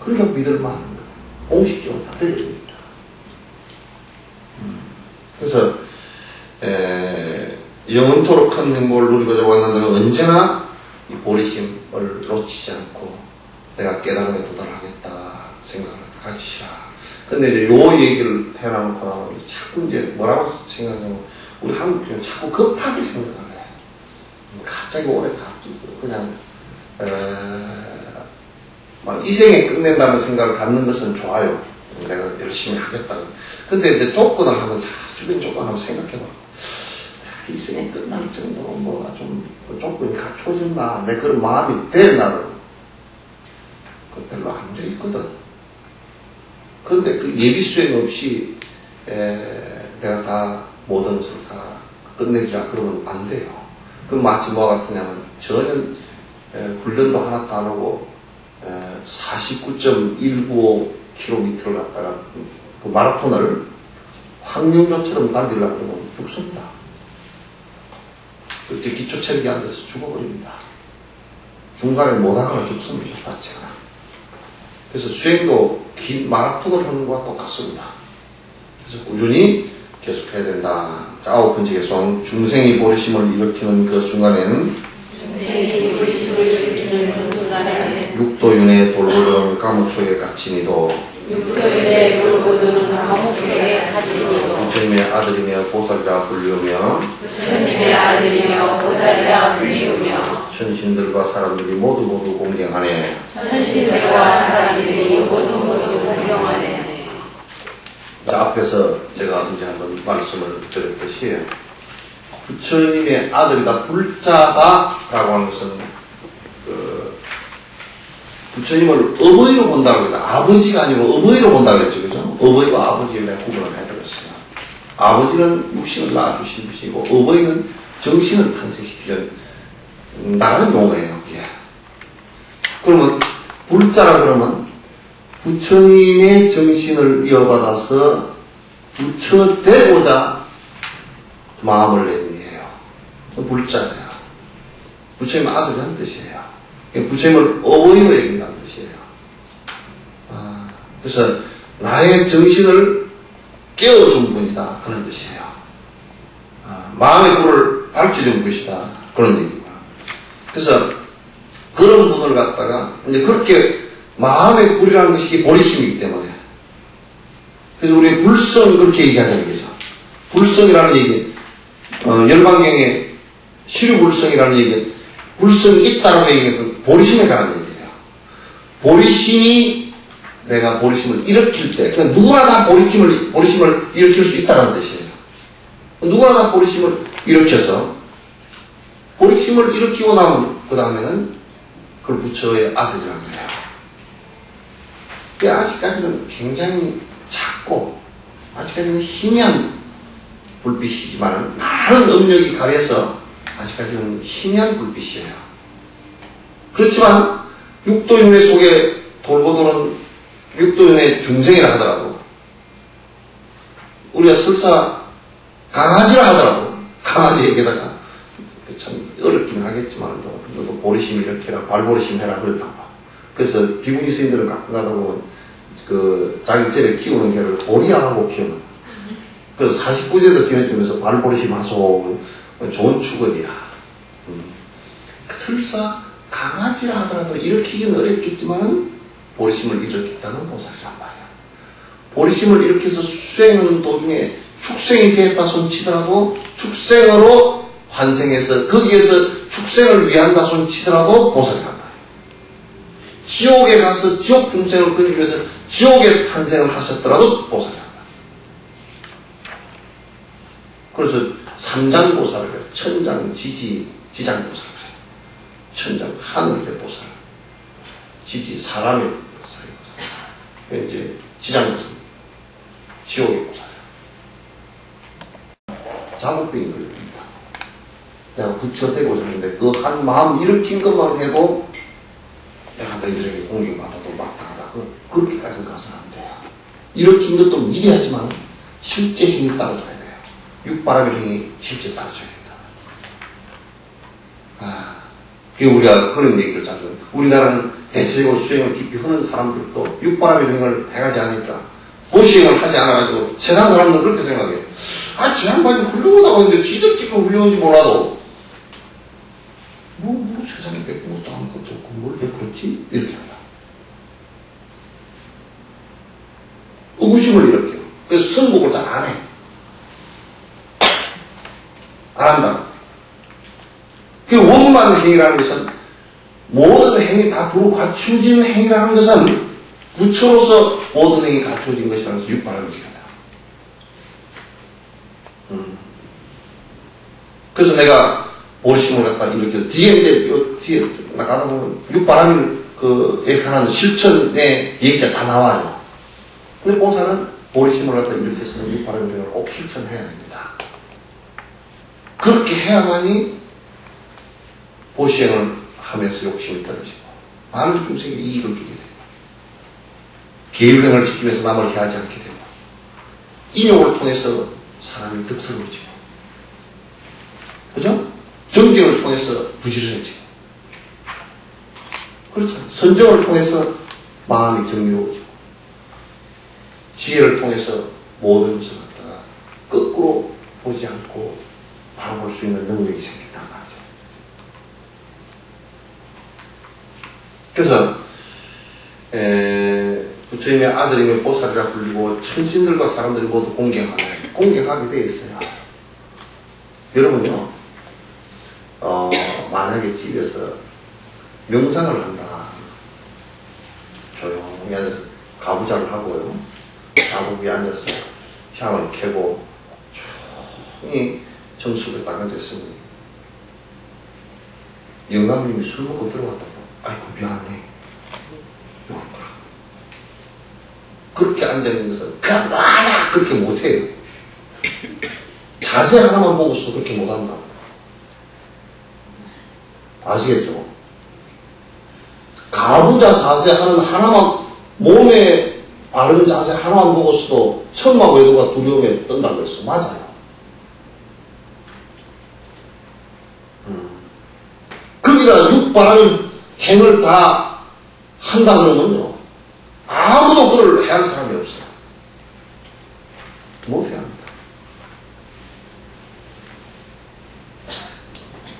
그러니까 믿을만한 거예요. 공식적으로 다 되거든요. 그래서 영원토록 큰 행복을 누리고자 원한다면 언제나 이 보리심을 놓치지 않고 내가 깨달음에 도달하겠다 생각을 가지시라. 근데 이제 요 얘기를 해놓고 나면 자꾸 이제 뭐라고 생각하냐면, 우리 한국 교회는 자꾸 급하게 생각을 해. 갑자기 오래 다 그냥, 막 이 생에 끝낸다는 생각을 갖는 것은 좋아요. 내가 열심히 하겠다. 근데 이제 조건을 한번, 주변 조건 한번 생각해봐. 이 생에 끝날 정도로 뭐가 좀 조건이 갖춰졌나. 내 그런 마음이 돼, 나는. 그 별로 안 돼 있거든. 근데 그 예비 수행 없이, 내가 다 모든 것을 다 끝내주라 그러면 안 돼요. 그럼 마치 뭐가 같으냐면 전혀 훈련도 하나도 안 하고 49.195km를 갔다가 그 마라톤을 황룡조처럼 달리려고 그러면 죽습니다. 그때 기초 체력이 안 돼서 죽어버립니다. 중간에 못 하거나 죽습니다. 다치거나. 그래서 수행도 긴 마라톤을 하는 것과 똑같습니다. 그래서 꾸준히 계속해야 된다. 자, 9번째 개송. 중생이 보리심을 일으키는 그 순간에는 육도윤회 돌고도는 감옥 속에 갇히니도 부처님의 아들이며 보살이라 불리우며 천신들과 사람들이 모두 공경하네. 앞에서 제가 이제 한번 말씀을 드렸듯이 부처님의 아들이다, 불자다라고 하는 것은 부처님을 어머니로 본다고 해서 아버지가 아니고 어머니로 본다고 했죠, 그죠? 어머니와 아버지에 대한 구분을 해드렸어요. 아버지는 육신을 낳아주신 분이고 어머니는 정신을 탄생시키는 다른 용어예요, 그게. 그러면 불자라 그러면 부처님의 정신을 이어받아서 부처되고자 마음을 낸 이에요. 불자예요. 부처님 아들이라는 뜻이에요. 부처님을 어머니로 얘기한다는 뜻이에요. 그래서 나의 정신을 깨워준 분이다, 그런 뜻이에요. 마음의 꿀을 밝혀준 분이다, 그런 얘기고요. 그래서 그런 분을 갖다가 이제 그렇게 마음의 꿀이라는 것이 보리심이기 때문에, 그래서 우리 불성 그렇게 얘기하자는 거죠. 불성이라는 얘기, 열반경에 시류불성이라는 얘기, 불성이 있다는 얘기에서 보리심에 관한 얘기예요. 보리심이 내가 보리심을 일으킬 때, 그러니까 누구나 다 보리심을 일으킬 수 있다는 뜻이에요. 누구나 다 보리심을 일으켜서 보리심을 일으키고 나면 그 다음에는 그걸 부처의 아들이라고 그래요. 아직까지는 굉장히 작고 아직까지는 희미한 불빛이지만 많은 음력이 가려서 아직까지는 희미한 불빛이에요. 그렇지만 육도윤회 속에 돌고 도는 육도윤회 중생이라 하더라도, 우리가 설사 강아지라 하더라도 강아지에게다가 참 어렵긴 하겠지만 너도 보리심 이렇게 해라, 발보리심 해라 그랬나 봐. 그래서 비구니 스님들은 가끔 가다 보면 그 자기 째를 키우는 개를 보리하고 키우는, 그래서 49세도 지내주면서 발보리심 하소, 좋은 축원이야. 설사 강아지라 하더라도 일으키기는 어렵겠지만은 보리심을 일으켰다는 보살이란 말이야. 보리심을 일으켜서 수행하는 도중에 축생이 되었다 손치더라도 축생으로 환생해서 거기에서 축생을 위한다 손치더라도 보살이란 말이야. 지옥에 가서 지옥 중생을 끊기 위해서 지옥에 탄생을 하셨더라도 보살이란 말이야. 그래서 삼장보살을 그래요. 천장, 지지, 지장보살을 그래요. 천장, 하늘의 보살, 지지, 사람의 보살이고, 이제 지장보살, 지옥의 보살. 자국병이 걸립니다. 내가 부처되고자 하는데 그 한 마음 일으킨 것만 해도 내가 너희들에게 공경받아도 마땅하다. 그렇게까지는 가서는 안 돼요. 일으킨 것도 위대하지만 실제 힘이 따라줘야 돼요. 육바람의 힘이 실제 따라줘야 된다. 우리가 그런 얘기를 자주 해요. 우리나라는 대체적으로 수행을 깊이 하는 사람들도 육바람의 행을 해가지 않으니까 보시행을 하지 않아가지고 세상 사람들은 그렇게 생각해요. 저 양반이 훌륭하다고 했는데 지들끼리 훌륭한지 몰라도 뭐 세상에 배운 것도 아무것도 없고 뭘 왜 그렇지? 이렇게 한다. 부심을 일으켜요. 그래서 승복을 잘 안 해. 안 한다. 그 원만 행위라는 것은 모든 행위 다 부로 갖추어진 행위라는 것은 부처로서 모든 행위 갖추어진 것이라는 것을 육바람을 지켜다. 그래서 내가 보리심을 갖다 이렇게 뒤에 이제 요 뒤에 나가다 보면 육바람을 그에 관한 실천의 얘기가 다 나와요. 근데 보사는 보리심을 갖다 이렇게 해서 육바람을 꼭 실천해야 됩니다. 그렇게 해야만이 보시행을 하면서 욕심이 떨어지고 많은 중생에게 이익을 주게 되고 계율행을 지키면서 남을 해하지 않게 되고 인욕을 통해서 사람이 득스러워지고 그죠? 정쟁을 통해서 부지런해지고 그렇죠. 선정을 통해서 마음이 정의로워지고 지혜를 통해서 모든 것을 갖다가 거꾸로 보지 않고 바라볼 수 있는 능력이 생긴단 말이죠. 그래서 부처님의 아들이며 보살이라 불리고 천신들과 사람들이 모두 공경하게 되어 있어요. 여러분요, 만약에 집에서 명상을 한다. 조용히 앉아서 가부좌를 하고요. 자국 위에 앉아서 향을 켜고 조용히 정수를 딱 앉았으니 영감님이 술 먹고 들어왔다고. 아이고 미안해. 그렇게 앉아있는 것은 그냥 나야 그렇게 못해요. 자세 하나만 보고서 그렇게 못한다. 아시겠죠? 가부좌 자세 하나만 몸에 바른 자세 하나만 보고서도 천마 외도가 두려움에 뜬다고 그랬어. 맞아요. 거기다 육바람의 행을 다 한다 그러면요. 아무도 그걸 해야 할 사람이 없어요. 못해야 합니다.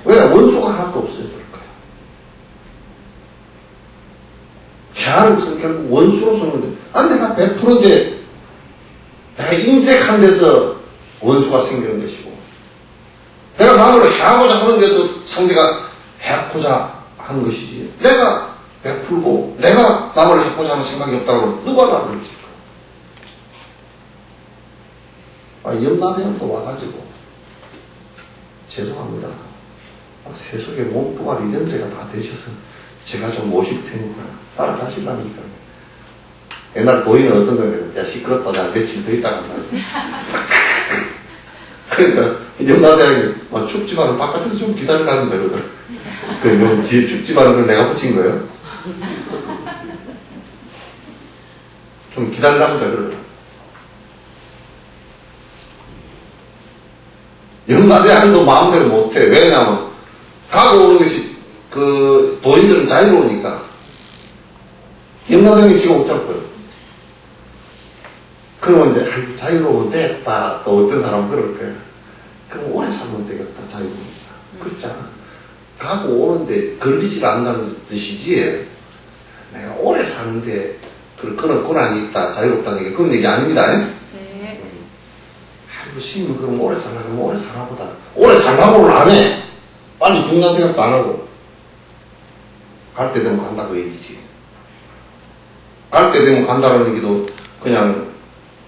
왜? 원수가 하나도 없어요. 그럴까요? 해하는 것은 결국 원수로서는 내가 100%게 내가 인색한 데서 원수가 생기는 것이고 내가 남을 해하고자 하는 데서 상대가 해하고자 하는 것이지 내가 베풀고 내가 남을 해하고자 하는 생각이 없다고 누가 나를 그럴지. 염라대왕도 와가지고 죄송합니다. 세속에 몸뚱아리 연세가 다 되셔서 제가 좀 모실 테니까 따라가시라니까. 옛날 도인은 어떤 거예요? 야 시끄럽다. 나 며칠 더 있다가 한다. 그러니까 염라대왕이 춥지만 바깥에서 좀 기다려가는 거거든. 그 뒤에 춥지만 건 내가 붙인 거예요. 좀 기다리랍니다 그러더라. 염라대왕도 마음대로 못해. 왜냐하면 가고 오는 것이 그 도인들은 자유로우니까 염라대왕이 쥐가 못 잡고요. 그러면 이제 아이고 자유로우면 되겠다. 또 어떤 사람은 그럴 거예요. 그럼 오래 살면 되겠다. 자유로우니까. 그렇잖아. 가고 오는데 걸리지 않는다는 뜻이지 내가 오래 사는데 그런 권한이 있다. 자유롭다는 얘기 그런 얘기 아닙니다. 네. 아이고 스님은 그럼 오래 살라면 오래 살아보다 오래 살라고는 안 해. 빨리 죽는다는 생각도 안 하고 갈 때 되면 간다 그 얘기지. 갈 때 되면 간다는 얘기도 그냥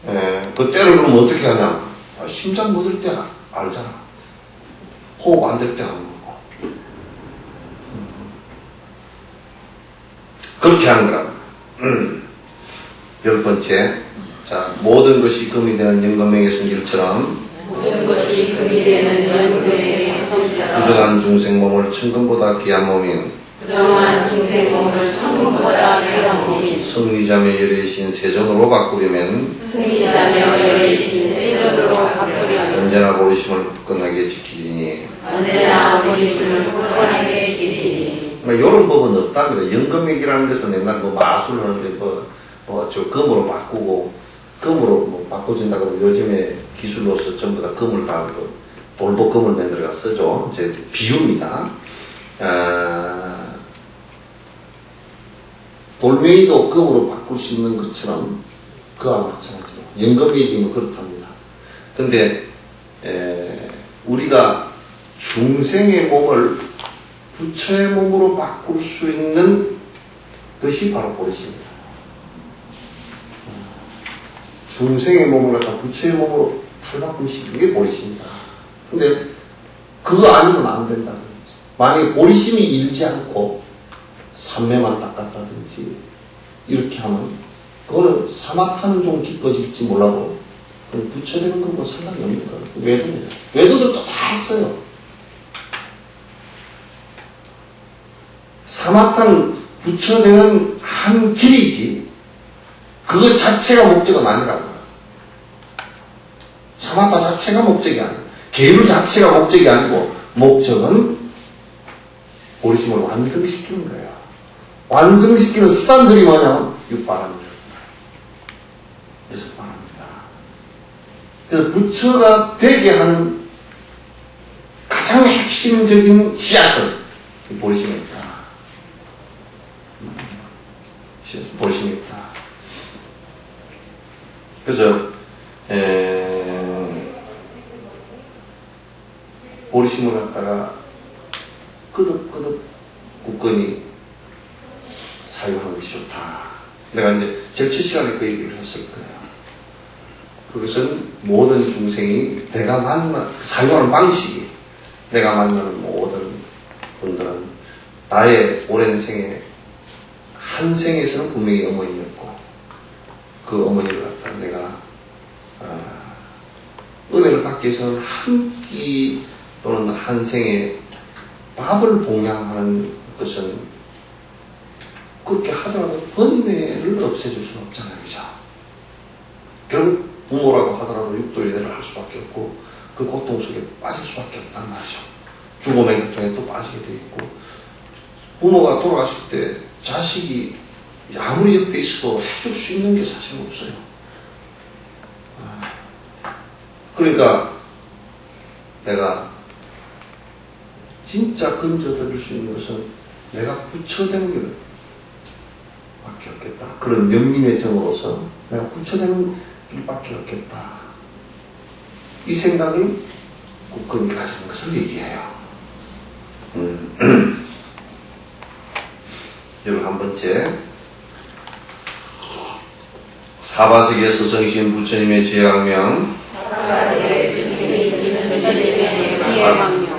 그 때를 그러면 어떻게 하냐. 심장 멎을 때 알잖아. 호흡 안 될 때 하는 거고. 그렇게 하는 거라. 10번째. 자, 모든 것이 금이 되는 영감명의 성질처럼 모든 것이 금이 되는 영감명의 성질처럼 부정한 중생 몸을 천금보다 귀한 몸인 부정한 중생 몸을 천금보다 귀한 몸인 승리자며 열애신 세존으로 바꾸려면 승리자며 열애신 세존으로 바꾸려면 언제나 보리심을 굳건하게 지키리니 언제나 보리심을 굳건하게 지키리니 이런 법은 없답니다. 영금액이라는 것은 옛날 마술을 하는데 저 금으로 바꾸고 금으로 바꿔준다 그러면 요즘에 기술로서 전부 다 금을 다 돌보금을 만들어가 쓰죠. 이제 비유입니다. 돌멩이도 금으로 바꿀 수 있는 것처럼 그와 마찬가지로 연금 얘기면 그렇답니다. 근데 우리가 중생의 몸을 부처의 몸으로 바꿀 수 있는 것이 바로 버릇입니다. 중생의 몸을 갖다 부처의 몸으로 탈바꿈시키는 게 버릇입니다. 근데 그거 아니면 안 된다는 거죠. 만약에 버릇심이 일지 않고 삼매만 닦았다든지 이렇게 하면 그거는 사마타는 좀 깊어질지 몰라도 부처되는 건 뭐 상관이 없는 거예요. 외도예요. 외도들도 다 했어요. 사마타는 부처되는 한 길이지 그거 자체가 목적은 아니라는 거예요. 사마타 자체가 목적이 아니에요. 계율 자체가 목적이 아니고 목적은 보리심을 완성시키는 거예요. 완성시키는 수단들이 뭐냐면 육바람입니다. 여섯 바람입니다. 그래서 부처가 되게 하는 가장 핵심적인 씨앗은 보리심에 있다. 보리심에 있다. 그래서 보리심을 갖다가 끄덕끄덕 굳건히 사용하는 것이 좋다. 내가 이제 절취 시간에 그 얘기를 했을 거예요. 그것은 모든 중생이 내가 사용하는 방식이 내가 만나는 모든 분들은 나의 오랜 생에 한 생에서는 분명히 어머니였고 그 어머니를 갖다 내가 은혜를 받기 위해서는 한 끼 또는 한 생에 밥을 봉양하는 것은 그렇게 하더라도 번뇌를 없애줄 수는 없잖아요. 그죠? 결국 부모라고 하더라도 육도일대를 할 수밖에 없고 그 고통 속에 빠질 수밖에 없단 말이죠. 죽음의 고통에 또 빠지게 돼 있고 부모가 돌아가실 때 자식이 아무리 옆에 있어도 해줄 수 있는 게 사실 없어요. 그러니까 내가 진짜 건져드릴 수 있는 것은 내가 부처되는 길밖에 없겠다. 그런 연민의 정으로서 내가 부처되는 길밖에 없겠다. 이 생각을 굳건히 가지는 것을 얘기해요. 여러분 한 번째 사바세계 스승이신 부처님의 지혜강명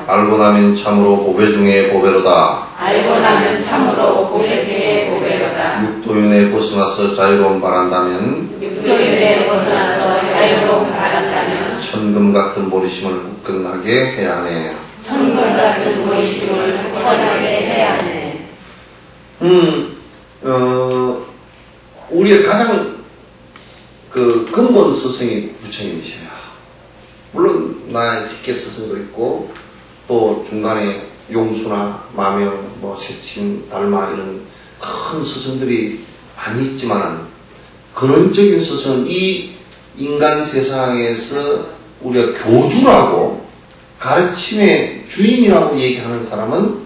알고 나면 참으로 보배 중에 보배로다. 알고 나면 참으로 보배 중에 보배로다. 육도윤에 벗어나서 자유로움 바란다면 육도윤에 벗어나서 자유로움 바란다면 천금 같은 보리심을 굳건하게 해야 하네. 천금 같은 보리심을 굳건하게 해야 하네. 우리의 가장 그 근본 스승이 부처님이셔요. 물론 나의 직계 스승도 있고 또 중간에 용수나 마명, 세침, 달마 이런 큰 스승들이 많이 있지만 근원적인 스승은 이 인간 세상에서 우리가 교주라고 가르침의 주인이라고 얘기하는 사람은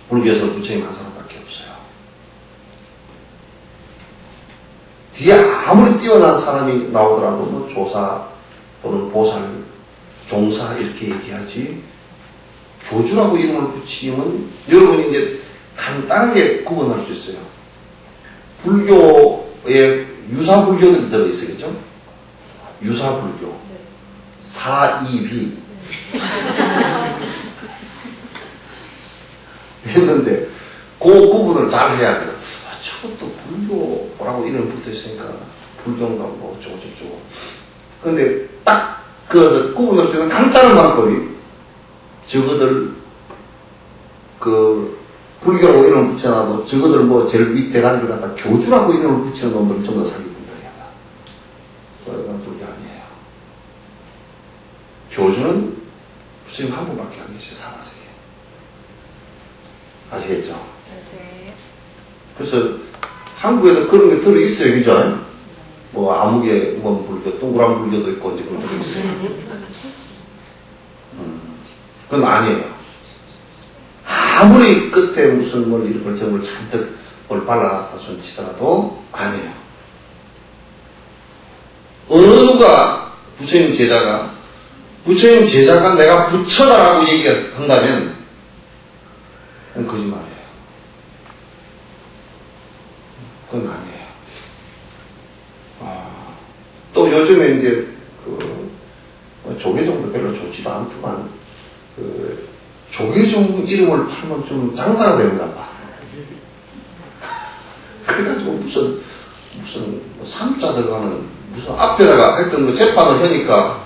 불교에서는 부처님 한 사람밖에 없어요. 뒤에 아무리 뛰어난 사람이 나오더라도 조사 또는 보살, 종사 이렇게 얘기하지 교주라고 이름을 붙이면 여러분이 이제 간단하게 구분할 수 있어요. 불교에 유사불교들이 들어있어요. 그죠? 유사불교 사이비 했는데 그 구분을 잘 해야 돼요. 저것도 불교라고 이름 붙어있으니까 불교인가 뭐 어쩌고저쩌고. 근데 딱 그것을 구분할 수 있는 간단한 방법이 저거들 그 불교라고 이름을 붙여놔도 저거들 제일 윗대가리를 갖다 교주라고 이름을 붙이는 놈들은 전부 다 사기꾼들이야. 그건 불교 아니에요. 교주는 부처님 한 분밖에 안 계세요. 사바세계. 아시겠죠? 네. 그래서 한국에도 그런 게 들어있어요. 그죠? 암흑의 불교, 동그란 불교도 있고 이제 그런 게 들어있어요. 그건 아니에요. 아무리 끝에 무슨 이런 결정을 잔뜩 발라놨다 손치더라도 아니에요. 어느 누가 부처님 제자가 내가 부처다라고 얘기한다면 그건 거짓말이에요. 그건 아니에요. 또 요즘에 이제 조계종도 별로 좋지도 않지만 조계종 이름을 팔면 좀 장사가 되는가 봐. 그래가지고 무슨 삼자 들어가는 무슨 앞에다가 하여튼 재판을 하니까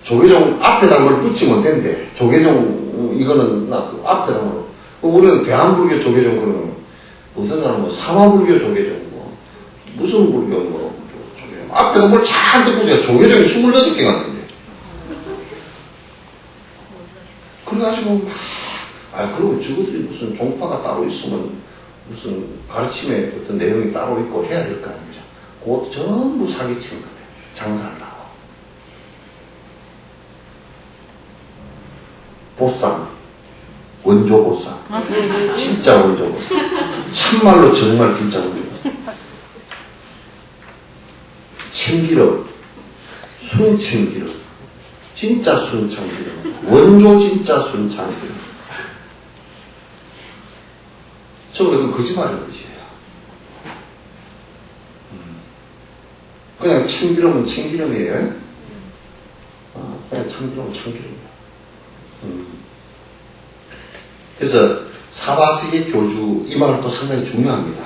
조계종 앞에다 뭘 붙이면 된대. 조계종 이거는 나 앞에다 뭐 우리는 대한불교 조계종 그러면 어떤 사람은 사마불교 조계종 무슨 불교 조계종 앞에다 뭘 잔뜩 붙여. 조계종이 28개가 있는데. 그래가지고 그리고 저것들이 무슨 종파가 따로 있으면 무슨 가르침에 어떤 내용이 따로 있고 해야 될 거 아닙니까? 그것도 전부 사기치는 거예요. 장사하려고. 보쌈, 원조 보쌈, 진짜 원조 보쌈, 참말로 정말 진짜 원조 보쌈. 참기름, 순참기름, 진짜 순참기름, 원조 진짜 순참기름. 저보다 그 거짓말이라는 뜻이에요. 그냥 참기름은 참기름이에요. 그냥 참기름은 참기름이에요. 그래서 사바세계 교주 이 말은 또 상당히 중요합니다.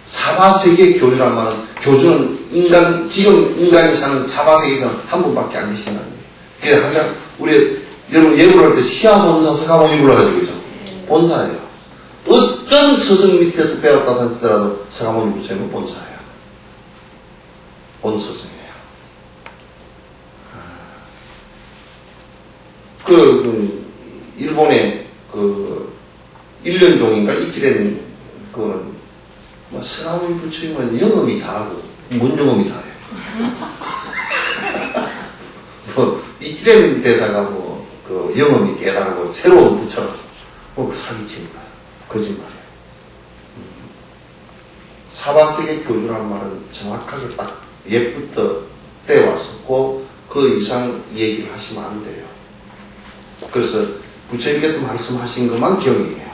사바세계 교주란 말은 교주는 지금 인간이 사는 사바세계에서는 한 분밖에 안 계신다는 거예요. 그래서 항상 여러분 예불할 때 시아본사 서가모니 불러가지고 있죠. 본사예요. 어떤 스승 밑에서 배웠다 산치더라도 서가모니 부처님은 본사예요. 본스승이에요. 일본의 일련종인가 이치레는 그거는 서가모니 부처님은 영음이 다하고 문영음이 다해요. 이치레는 대사가 영음이 대단하고 새로운 부처라고 사기치는 거예요. 거짓말이에요. 사바세계 교주라는 말은 정확하게 딱 옛부터 떼왔었고 그 이상 얘기를 하시면 안 돼요. 그래서 부처님께서 말씀하신 것만 경이에요.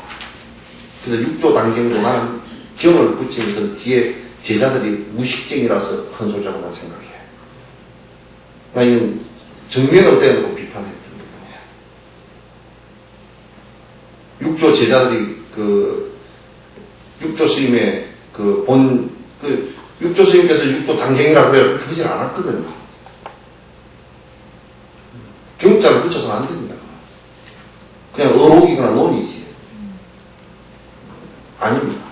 그래서 6조 단경도 나는 경을 붙이면서 뒤에 제자들이 무식쟁이라서 한 소리라고 난 생각해요. 아니면 정면으로 떼놓고 비판했던 부분이에요. 6조 제자들이 6조 스님의 6조 스님께서 6조 단경이라고 그래요. 그렇게 하진 않았거든요. 경자를 붙여서는 안 됩니다. 그냥 어록이거나 논이지. 아닙니다.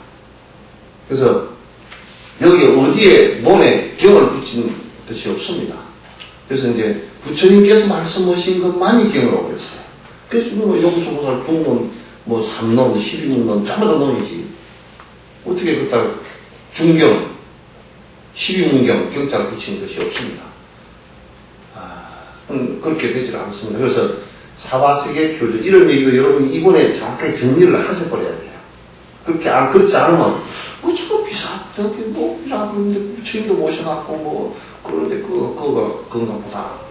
그래서 여기 어디에 논에 경을 붙인 것이 없습니다. 그래서 이제 부처님께서 말씀하신 것만이 경으로 그랬어요. 그래서 여기서 보살 중론, 3논, 12문론, 전부 다 논이지. 어떻게 그따 중경, 12문경, 경자를 붙이는 것이 없습니다. 그렇게 되질 않습니다. 그래서 사바세계 교주, 이런 얘기도 여러분이 이번에 정확하게 정리를 하셔버려야 돼요. 그렇지 않으면, 저거 비싸다고, 비싸는데 부처님도 모셔놨고, 그런데 그건가 보다.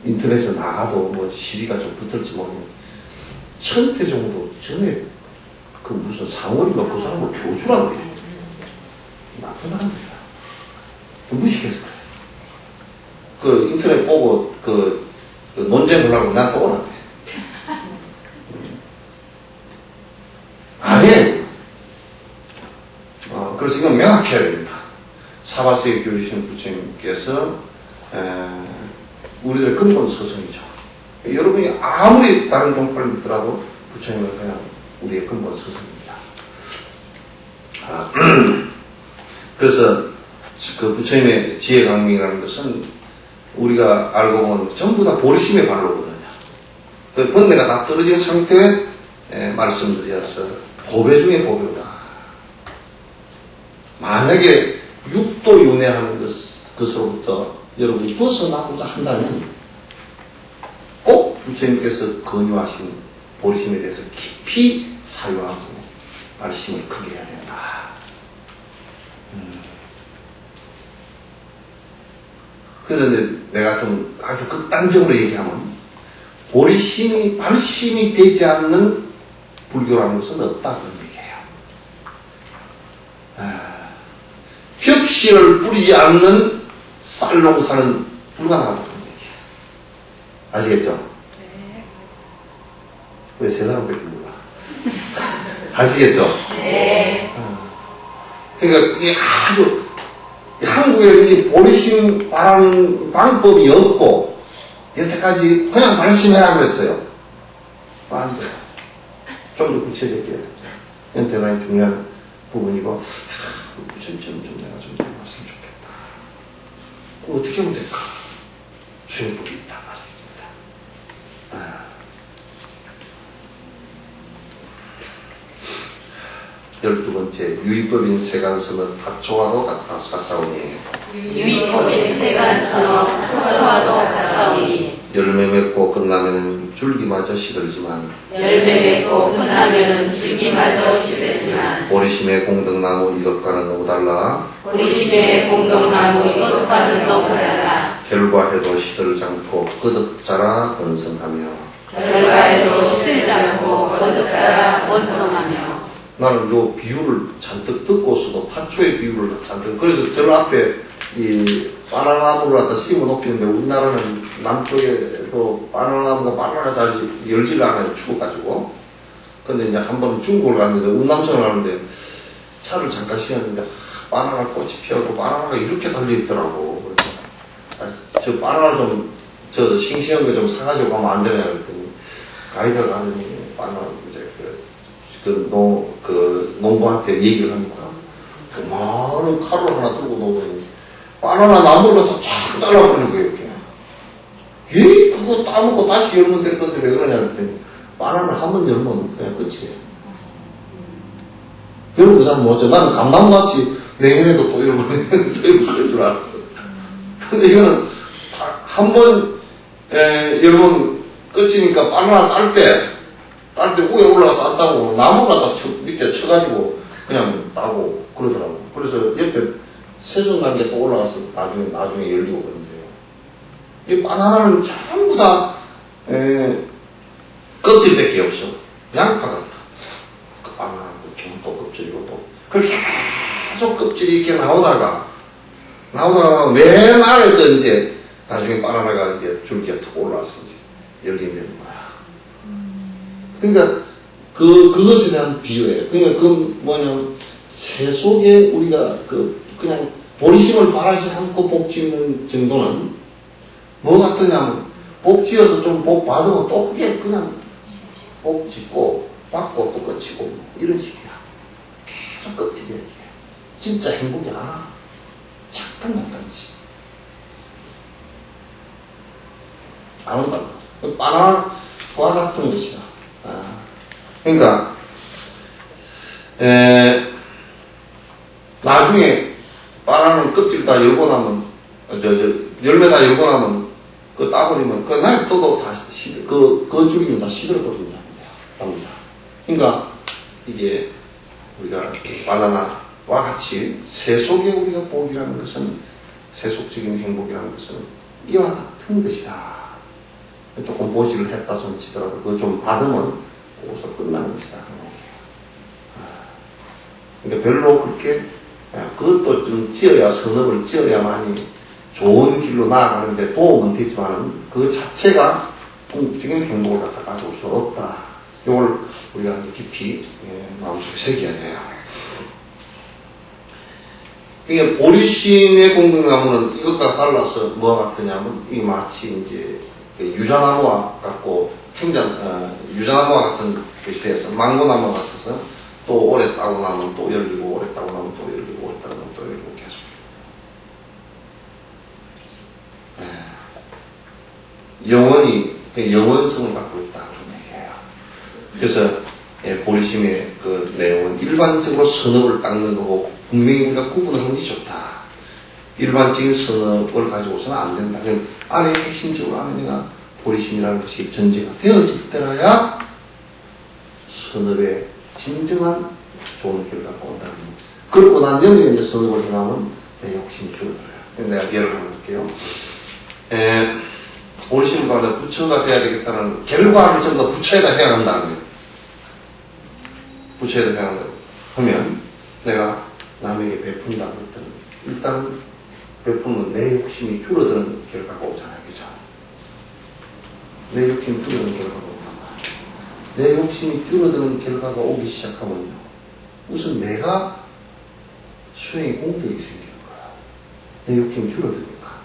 인터넷에 나가도 시비가 좀 붙을지 모르겠는데, 1000대 정도 전에 무슨 상월이가 그 사람을 교주라고 해요. 나쁜 사람이야. 무식해서 그래. 인터넷 보고 논쟁하려고 난 또 오라 그래. 아니에요. 그래서 이건 명확해야 됩니다. 사바세계 교주신 부처님께서 우리들의 근본 스승이죠. 여러분이 아무리 다른 종파를 믿더라도 부처님은 그냥 우리의 근본 스승입니다. 그래서 그 부처님의 지혜 강명이라는 것은 우리가 알고 보면 전부 다 보리심의 발로거든요. 그 번뇌가 다 떨어진 상태에 말씀드려서 보배 중에 보배다. 만약에 육도 윤회하는 것으로부터 여러분이 벗어나고자 한다면 꼭 부처님께서 권유하신 보리심에 대해서 깊이 사유하고 말씀을 크게 해야 된다. 그래서 이제 내가 좀 아주 극단적으로 얘기하면 보리심이 발심이 되지 않는 불교라는 것은 없다 그런 얘기예요. 겹씨를 뿌리지 않는 쌀농사는 불가능하다는 얘기예요. 아시겠죠? 네. 왜 세 사람밖에 몰라? 아시겠죠? 네. 그러니까 이게 아주 한국에 이 보리심 바라는 방법이 없고 여태까지 그냥 발심해라 그랬어요. 안 돼요. 좀 더 구체적이어야 됩니다. 이건 대단히 중요한 부분이고 부처님처럼 좀 내가 좀 되었으면 좋겠다. 어떻게 하면 될까? 수행법이 있다 말입니다. 12번째 유의법인 세간선은 타초와도 같사오니 유의법인 세간선어 타초와도 같사오니 열매 맺고 끝나면 줄기마저 시들지만 열매 맺고 끝나면은 줄기마저 시들지만 보리심의 공덕나무 이것과는 너무 달라 보리심의 공덕나무 이것과는 너무 달라 결과해도 시들지 않고 끄덕자라 번성하며 결과에도 시들지 않고 거듭자라 원성하며. 나는 요 비유를 잔뜩 듣고서도 파초의 비유를 잔뜩 그래서 저 앞에 이 바나나나무를 갖다 심어 놓기는데 우리나라는 남쪽에도 바나나나무가 잘 열지를 않아요. 추워가지고. 근데 이제 한번 중국을 갔는데 운남성을 가는데 차를 잠깐 쉬었는데 바나나 꽃이 피어고 바나나가 이렇게 달려있더라고. 그래서 저 바나나 좀 저 싱싱한 거 좀 사가지고 가면 안 되냐 그랬더니 가이드가 가더니 바나나 이제 그 농부한테 얘기를 하니까 그 많은 칼을 하나 들고 나오더니 바나나 나무를 다 쫙 잘라버리는 거예요. 이렇게. 그거 따먹고 다시 열면 될 건데 왜 그러냐 그랬더니 바나나 한 번 열면 그냥 끝이에요. 여러분 그 사람 뭐죠? 나는 감나무같이 내년에도 또 열고 내년에도 또 열고 그럴 줄 알았어. 근데 이거는 한 번 열면 끝이니까 바나나 딸 때 위에 올라가서 딴다고 나무가 다 밑에 쳐가지고 그냥 따고 그러더라고. 그래서 옆에 세순 단계 또 올라가서 나중에 열리고 그런데요. 이 바나나는 전부 다 껍질밖에 없어. 양파 같다. 그 바나나 또 껍질이고 또 그렇게 계속 껍질이 이렇게 나오다가 맨 아래서 이제 나중에 바나나가 이제 줄기가 툭 올라와서 이제 열리게 되는 거야. 그러니까 그것에 대한 비유예요. 그러니까 그 뭐냐면 새 속에 우리가 그냥 보리심을 바라지 않고 복 짓는 정도는 뭐 같으냐면 복 지어서 좀 복 받으면 또 그게 그냥 복 짓고 받고 또 끝이고 이런 식이야. 계속 껍질이야 이게. 진짜 행복이 아니야. 잠깐이지. 안 온다. 바나나와 같은 것이다. 그러니까 나중에 바나나는 껍질 다 열고 나면 열매 다 열고 나면 그 따버리면 그 날 또도 다 그 줄기는 다 시들어버린답니다. 그러니까 이게 우리가 바나나와 같이 세속에 우리가 복이라는 것은 세속적인 행복이라는 것은 이와 같은 것이다. 조금 보시를 했다 손 치더라도 그거 좀 받으면 거기서 끝나는 것이다. 그러니까 별로 그렇게 그것도 좀 지어야 선업을 지어야만이 좋은 길로 나아가는데 도움은 되지만 그 자체가 궁극적인 행복을 갖다 가져올 수 없다. 이걸 우리가 깊이 마음속에 새겨야 돼요. 그러니까 보리심의 공덕나무는 이것과 달라서 뭐가 같으냐면 이 마치 이제 유자나무와 같고 유자나무와 같은 것이 돼서 망고나무 같아서 또 오래 따고 나면 또 열리고 오래 따고 나면 또 열리고 오래 따고 나면 또 열리고 계속 영원히 영원성을 갖고 있다 그런 얘기예요. 그래서 보리심의 그 내용은 일반적으로 선업을 닦는 거고 분명히 우리가 구분을 하는 게 좋다. 일반적인 선업을 가지고서는 안 된다. 안에 핵심적으로 하는 내가 보리심이라는 것이 전제가 되어질 때라야 선업에 진정한 좋은 결과가 온다는 겁니다. 그러고 난 영역에 이제 선업을 행하면 내 욕심이 줄어들어요. 내가 예를 한번 할게요. 보리심을 받아 부처가 돼야 되겠다는 결과를 전부 다 부처에다 해야 한다는 거예요. 부처에다 해야 한다고. 그러면 내가 남에게 베푼다 할 때는 일단 베푸면 내 욕심이 줄어드는 결과가 오잖아요. 그죠? 내 욕심이 줄어드는 결과가 온단 말이에요. 내 욕심이 줄어드는 결과가 오기 시작하면요. 우선 내가 수행에 공덕이 생기는 거야. 내 욕심이 줄어드니까.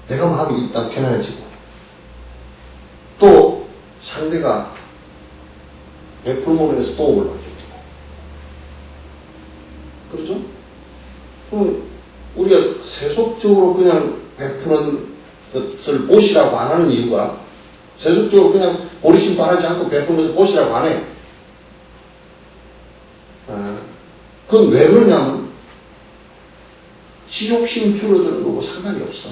내가 마음이 일단 편안해지고 또 상대가 베풀모면에서 도움을 받게 되고 그렇죠? 우리가 세속적으로 그냥 베푸는 것을 보시라고 안 하는 이유가 세속적으로 그냥 보리심 바라지 않고 베풀면서 보시라고 안 해. 그건 왜 그러냐면 지 욕심 줄어드는 거고 상관이 없어.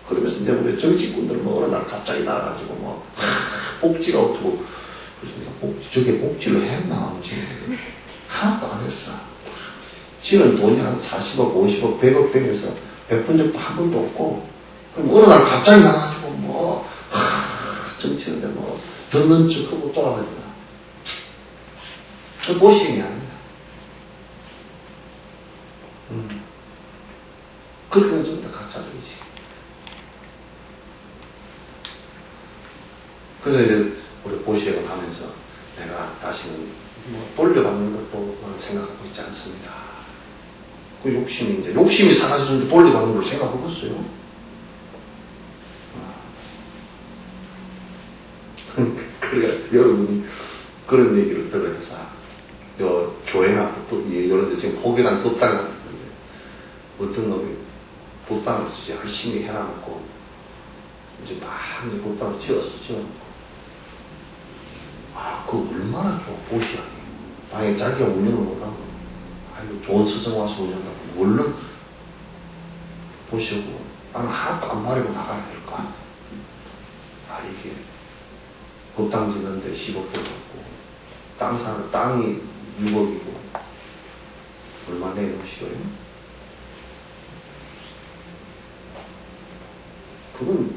그러면서 이제 우리 정치꾼들은 뭐 어느 날 갑자기 나와가지고 뭐 복지가 어떻고 그래서 내가 저게 복지를 했나 언제 하나도 안 했어. 지는 돈이 한 40억, 50억, 100억 되면서 베푼 적도 한 번도 없고 그럼 어느 날 갑자기 나와가지고 뭐 정치인데 뭐 듣는 척하고 돌아다니나 그 보심이 아니야. 그렇게 전부 다 가짜들이지. 그래서 이제 우리 보시액을 하면서 내가 다시는 뭐 돌려받는 것도 생각하고 있지 않습니다. 그 욕심이 사라지는데 돌려받는 걸 생각해봤어요? 그래, 여러분이 그런 얘기를 들어서 교회나 또 이런 데 지금 포교단 법당 같은 건데 어떤 놈이 법당을 열심히 해놔놓고 이제 막 이제 법당을 지어놓고 그거 얼마나 좋아, 보시라니. 만약에 자기가 운영을 못하면, 아이고, 좋은 스승 와서 운영한다고, 얼른 보시고, 나는 하나도 안 바르고 나가야 될 거 아니야. 이게, 법당 짓는데 10억도 받고, 땅이 6억이고, 얼마 내놓으시고요? 그건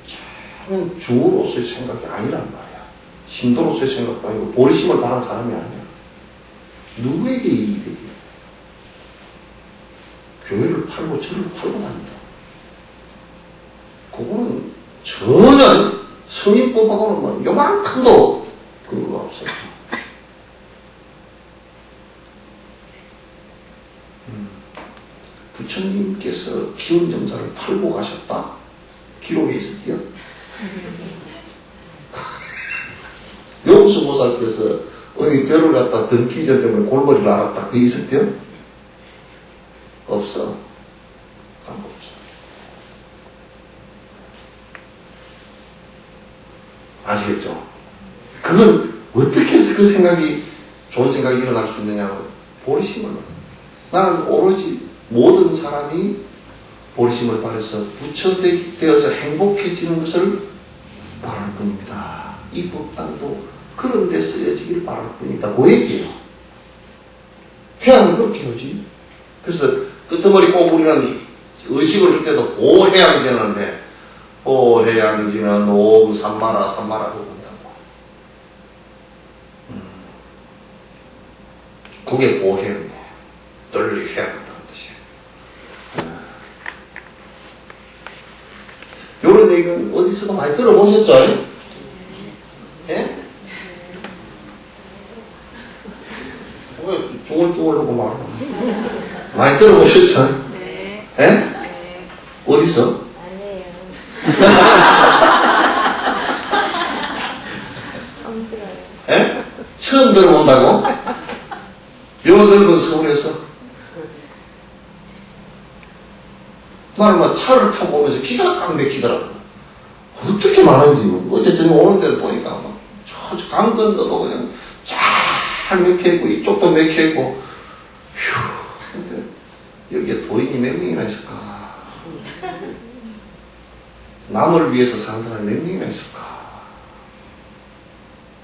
참 주어로서의 생각이 아니란 말이야. 신도로서의 생각도 아니고 보리심을 바란 사람이 아니야. 누구에게 이익이 되게? 교회를 팔고 절을 팔고 다닌다. 그거는 전혀 성인법하고는 뭐 요만큼도 근거가 없어요. 부처님께서 기운점사를 팔고 가셨다? 기록에 있었대요. 용수보살께서 어디 절을 갔다 등기전 때문에 골머리를 앓았다. 그게 있었대요? 없어. 상관없어. 아시겠죠? 그건 어떻게 해서 그 생각이, 좋은 생각이 일어날 수 있느냐고. 보리심을. 나는 오로지 모든 사람이 보리심을 바라서 부처되어서 행복해지는 것을 바랄 뿐입니다. 이 법당도 그런 데 쓰여지길 바랄 뿐이다. 그 얘기예요. 해양은 그렇게 하지. 그래서 끄트머리 꼭 우리는 의식을 할 때도 보해양지는 하는데 보해양지는 오음 삼마라로 본다고. 그게 보해양이에요. 널리 해양한다는 뜻이에요. 이런 얘기는 어디서도 많이 들어보셨죠? 예? 왜 쪼글쪼글하고 말하나? 많이 들어보셨죠? 네. 예? 네. 어디서? 아니에요. 처음 들어요. 예? 처음 들어본다고? 요 넓은 서울에서? 나는 막 차를 타고 오면서 기가 꽉 막히더라고. 어떻게 많은지. 어제 저녁 오는 데를 보니까 막 저 강건도도 그냥 잘 막혀있고 이쪽도 막혀있고 휴. 근데 여기에 도인이 몇 명이나 있을까? 남을 위해서 사는 사람이 몇 명이나 있을까?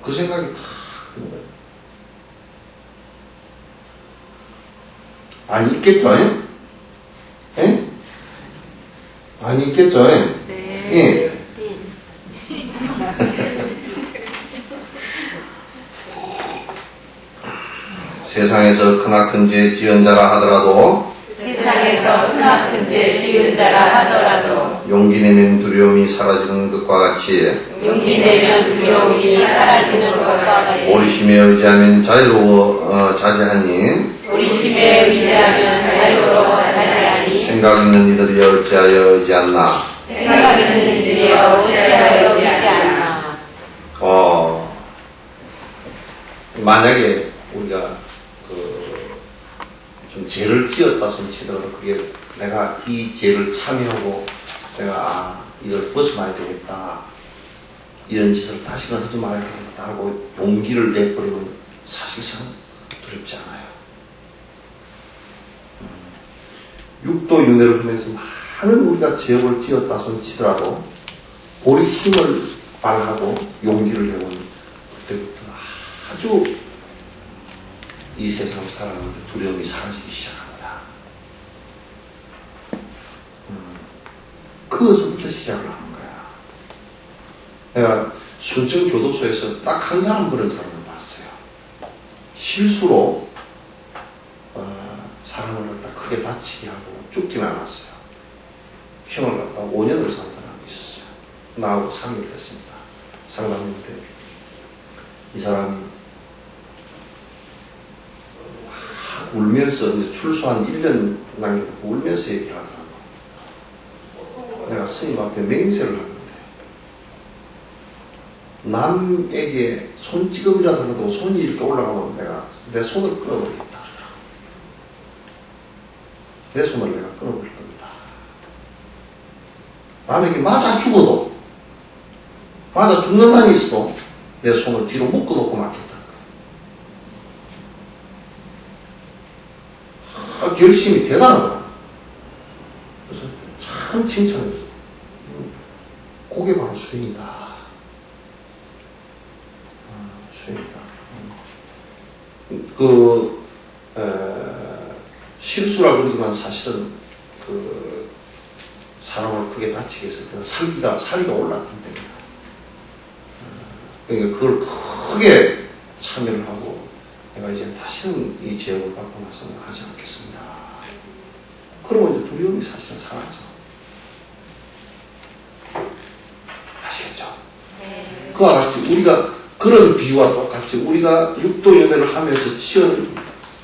그 생각이 다 드는 거예요. 안 있겠죠? 예? 안 있겠죠? 예. 세상에서 크나큰 죄 지은 자라 하더라도 세상에서 크나큰 죄 지은 자라 하더라도 용기 내면 두려움이 사라지는 것과 같이 용기 내면 두려움이 사라지는 것과 같이 오리심에 의지하면 자제하니 우리심에 의지하면 자유로워 자제하니 생각 있는 이들이 어찌하여 의지않나. 생각 있는 이들이 어찌하여 의지 않나. 만약에 우리가 좀 죄를 지었다 손치더라도 그게 내가 이 죄를 참여하고 내가 이걸 벗어나야 되겠다, 이런 짓을 다시는 하지 말아야 되겠다 하고 용기를 내버리면 사실상 두렵지 않아요. 육도 윤회를 하면서 많은 우리가 죄업을 지었다 손치더라도 보리심을 발하고 용기를 내면 그때부터 아주 이 세상 살아가는데 두려움이 사라지기 시작합니다. 그것부터 시작을 하는 거야. 내가 순천 교도소에서 딱 한 사람 그런 사람을 봤어요. 실수로 사람을 갖다 크게 다치게 하고 죽진 않았어요. 형을 갖다 5년을 산 사람이 있었어요. 나하고 상의를 했습니다. 상담인데 이 사람이 울면서 이제 출소한 1년 남겨놓고 울면서 얘기를 하더라고. 내가 스님 앞에 맹세를 하는데 남에게 손찌검이라도 해도 손이 이렇게 올라가면 내가 내 손을 끊어버리겠다 하더라고. 내 손을 내가 끊어버릴 겁니다. 남에게 맞아 죽어도, 맞아 죽는 한이 있어도 내 손을 뒤로 묶어놓고 맞겠다. 결심이 대단하다. 그래서 참 칭찬했어. 그게 바로 수행이다. 수행이다. 실수라 그러지만 사실은 사람을 크게 다치게 했을 때는 살기가 올랐기 때문에. 그러니까 그걸 크게 참여를 하고 내가 이제 다시는 이 죄업을 받고 나서는 하지 않겠습니다. 그러면 이제 두려움이 사실은 사라져. 아시겠죠? 네. 그와 같이 우리가 그런 비유와 똑같이 우리가 육도연애를 하면서 치연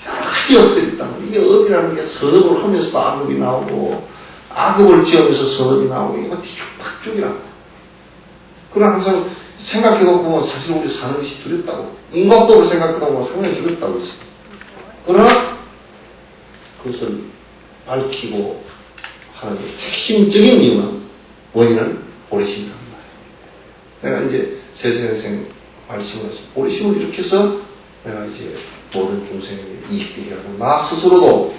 여러 가지 업들이 있다면 이게 업이라는 게 선업을 하면서도 악업이 나오고 악업을 지으면서 선업이 나오고 이거 뒤죽박죽이라고. 그러나 항상 생각해도 보면 사실 우리 사는 것이 두렵다고. 인과법을 생각해도 보면 상당히 두렵다고 했어요. 그러나 그것을 밝히고 하는 핵심적인 이유는 원인은 보리심이라는 말이에요. 내가 이제 세세생 말씀을 해서 보리심을 이렇게 해서 내가 이제 모든 중생에게 이익되게 하고 나 스스로도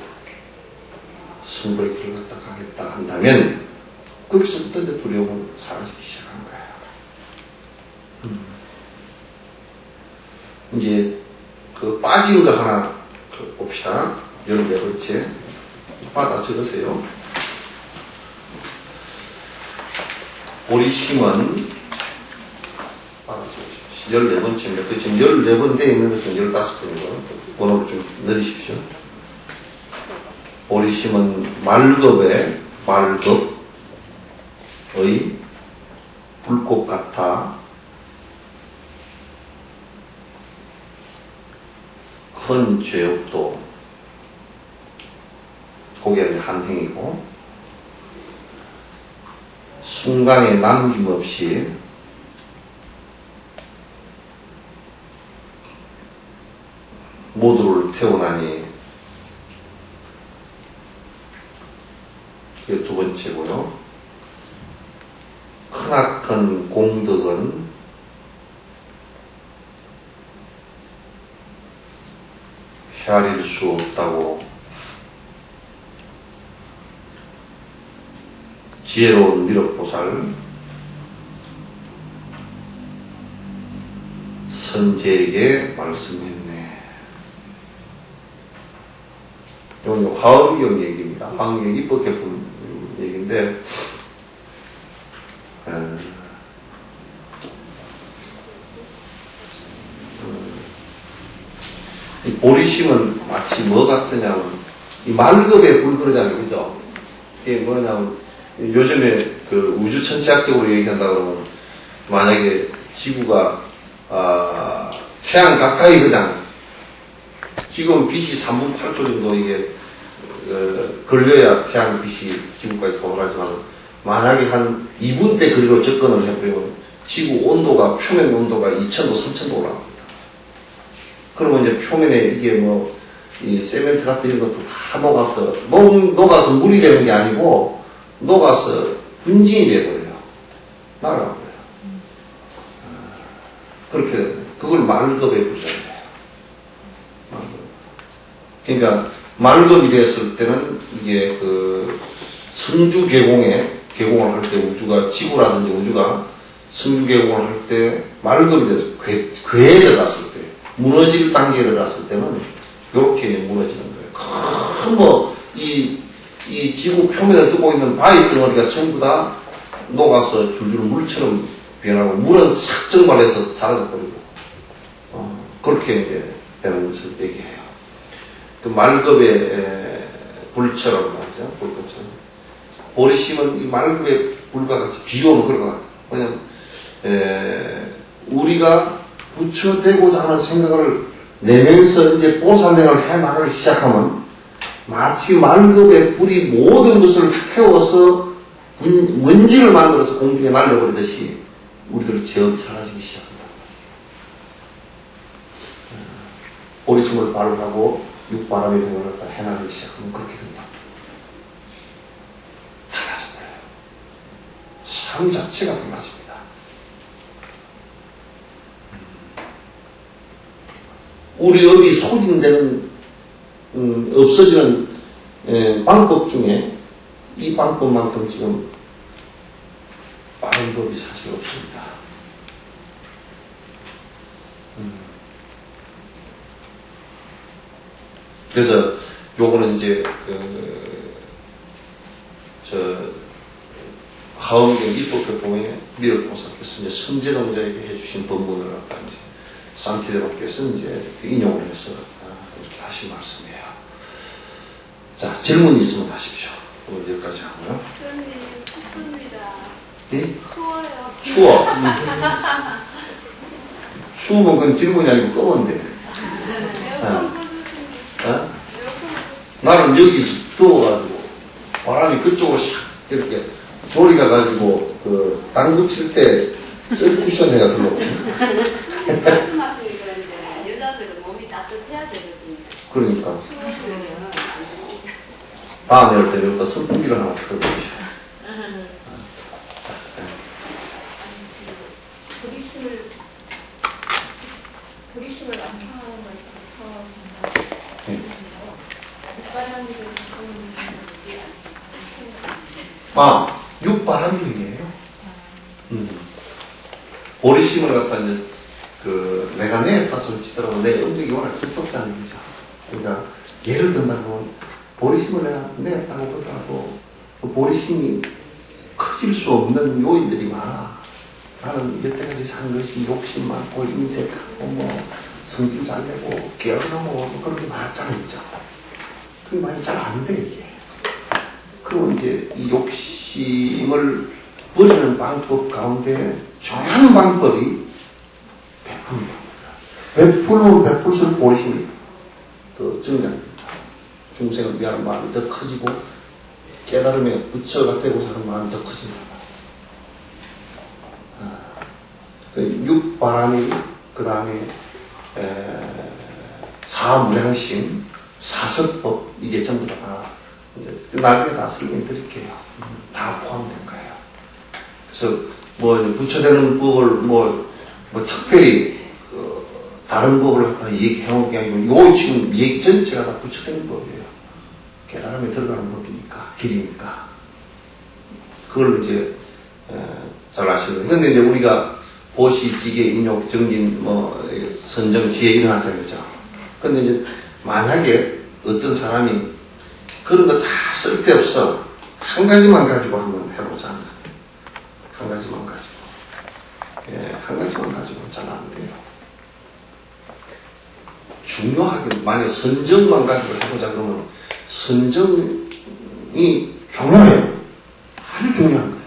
승부의 길을 갖다 가겠다 한다면 거기서부터 이제 두려움은 사라지기 시작한 거예요. 이제 빠진 거 하나 봅시다. 14번째. 받아 적으세요. 보리심은 받아 적으십시오. 14번째입니다. 그 지금 14번 돼 있는 것은 15번이고 번호를 좀 내리십시오. 보리심은 말급의 불꽃 같아 큰 죄업도 그게 한 행이고 순간에 남김없이 모두를 태우나니 그게 두 번째고요. 크나큰 공덕은 헤아릴 수 없다고 지혜로운 미륵보살 선제에게 말씀했네. 이건 화엄경 얘기입니다. 화엄경 입법해 본 얘기인데, 이 보리심은 마치 뭐 같으냐면, 이 말급에 불 그러잖아요. 그죠? 이게 뭐냐면, 요즘에 그 우주 천체학적으로 얘기한다 그러면, 만약에 지구가, 태양 가까이 그냥, 지금 빛이 3분 8초 정도 이게, 걸려야 태양 빛이 지구까지 돌아가지만, 만약에 한 2분 때 그리로 접근을 해버리면, 지구 온도가, 표면 온도가 2000도, 3000도 올라갑니다. 그러면 이제 표면에 이게 뭐, 이 세멘트 같은 이런 것도 다 녹아서 물이 되는 게 아니고, 녹아서 분진이 돼버려요. 날아가버려요. 그렇게, 그걸 말급에 부르잖아요. 그러니까, 말급이 됐을 때는 이게 그, 성주 개공을 할 때 우주가, 지구라든지 우주가 성주 개공을 할 때 말급이 돼서 궤에 들어갔을 때, 무너질 단계에 들어갔을 때는 이렇게 무너지는 거예요. 큰 뭐, 이 지구 표면을 뜯고 있는 바위 덩어리가 전부 다 녹아서 줄줄 물처럼 변하고, 물은 싹 증발해서 사라져버리고, 그렇게 이제 되는 것을 얘기해요. 그 말급의 불처럼 말이죠. 불꽃처럼. 보리심은 이 말급의 불과 같이 비교하면 그럴 것 같아요. 왜냐면, 우리가 부처되고자 하는 생각을 내면서 이제 보살생활을 해 나가기 시작하면 마치 말급의 불이 모든 것을 태워서 먼지를 만들어서 공중에 날려버리듯이 우리들의 죄업이 사라지기 시작합니다. 보리심을 발효하고 육바람의 병을 갖다 해나가기 시작하면 그렇게 된다. 달라져버려요. 삶 자체가 달라집니다. 우리 업이 소진되는, 없어지는 방법 중에 이 방법만큼 지금 빠른 법이 사실 없습니다. 그래서 요거는 이제 하엄경 입법교통에 미륵보살께서 이제 선제동자에게 해주신 법문을 갖다 이제 산티대로께서 이제 인용을 해서 이렇게 하신 말씀이에요. 자, 질문 있으면 하십시오. 오늘 여기까지 하고요. 선생님, 춥습니다. 네? 추워요. 추워. 추우면 그건 질문이 아니고 꺼본데. 에어컨 꺼주세요. 나는 여기서 더워가지고 바람이 그쪽으로 샥 이렇게 조리가 가지고 그 당구 칠 때 셀쿠션 해가 들어오거든요. 말씀하시니까 이제 여자들은 몸이 따뜻해야 되거든요. 그러니까 추우면 안 되니까. 다음에 올 때는 여기다 선풍기를 하나 틀어주시오. 보리심을 완성하는 것이 네. 육바람이를 바꾸는 육바람이에요. 보리심을 갖다 이제 내가 내었다 소리 치더라도 내 음력이 워낙 두껍다는 얘기죠. 그러니까 예를 든다면 보리심을 내가 내었다고 하더라도 그 보리심이 커질 수 없는 요인들이 많아. 나는 여태까지 산 것이 욕심 많고 인색하고 뭐 성질 잘 내고 게으르고 뭐 그런 게 많잖아요. 그죠? 그게 많이 잘 안 돼, 이게. 그리고 이제 이 욕심을 버리는 방법 가운데 중요한 방법이 베풉니다. 베풀면 베풀수록 보리심이 더 증량됩니다. 중생을 위하는 마음이 더 커지고 깨달음에 부처가 되고 사는 마음이 더 커진다. 육바람이, 그 다음에 사무량심, 사설법, 이게 전부 다 나중에 다 설명드릴게요. 다 포함된 거예요. 그래서 뭐 부처되는 법을 뭐 특별히 다른 법을 갖다 얘기해놓은 게 아니고 요 지금 얘기 전체가 다 부처되는 법이에요. 깨달음에 들어가는 법이니까, 길이니까. 그걸 이제 잘 아시거든요. 근데 이제 우리가 보시, 지계, 인욕, 정진, 선정, 지혜 이런 한자리죠. 근데 이제 만약에 어떤 사람이 그런 거 다 쓸데없어. 한 가지만 가지고 한번 해보자. 한 가지만 가지고. 예, 한 가지만 가지고는 잘 안 돼요. 중요하게, 만약에 선정만 가지고 해보자 그러면 선정이 중요해요. 아주 중요한 거예요.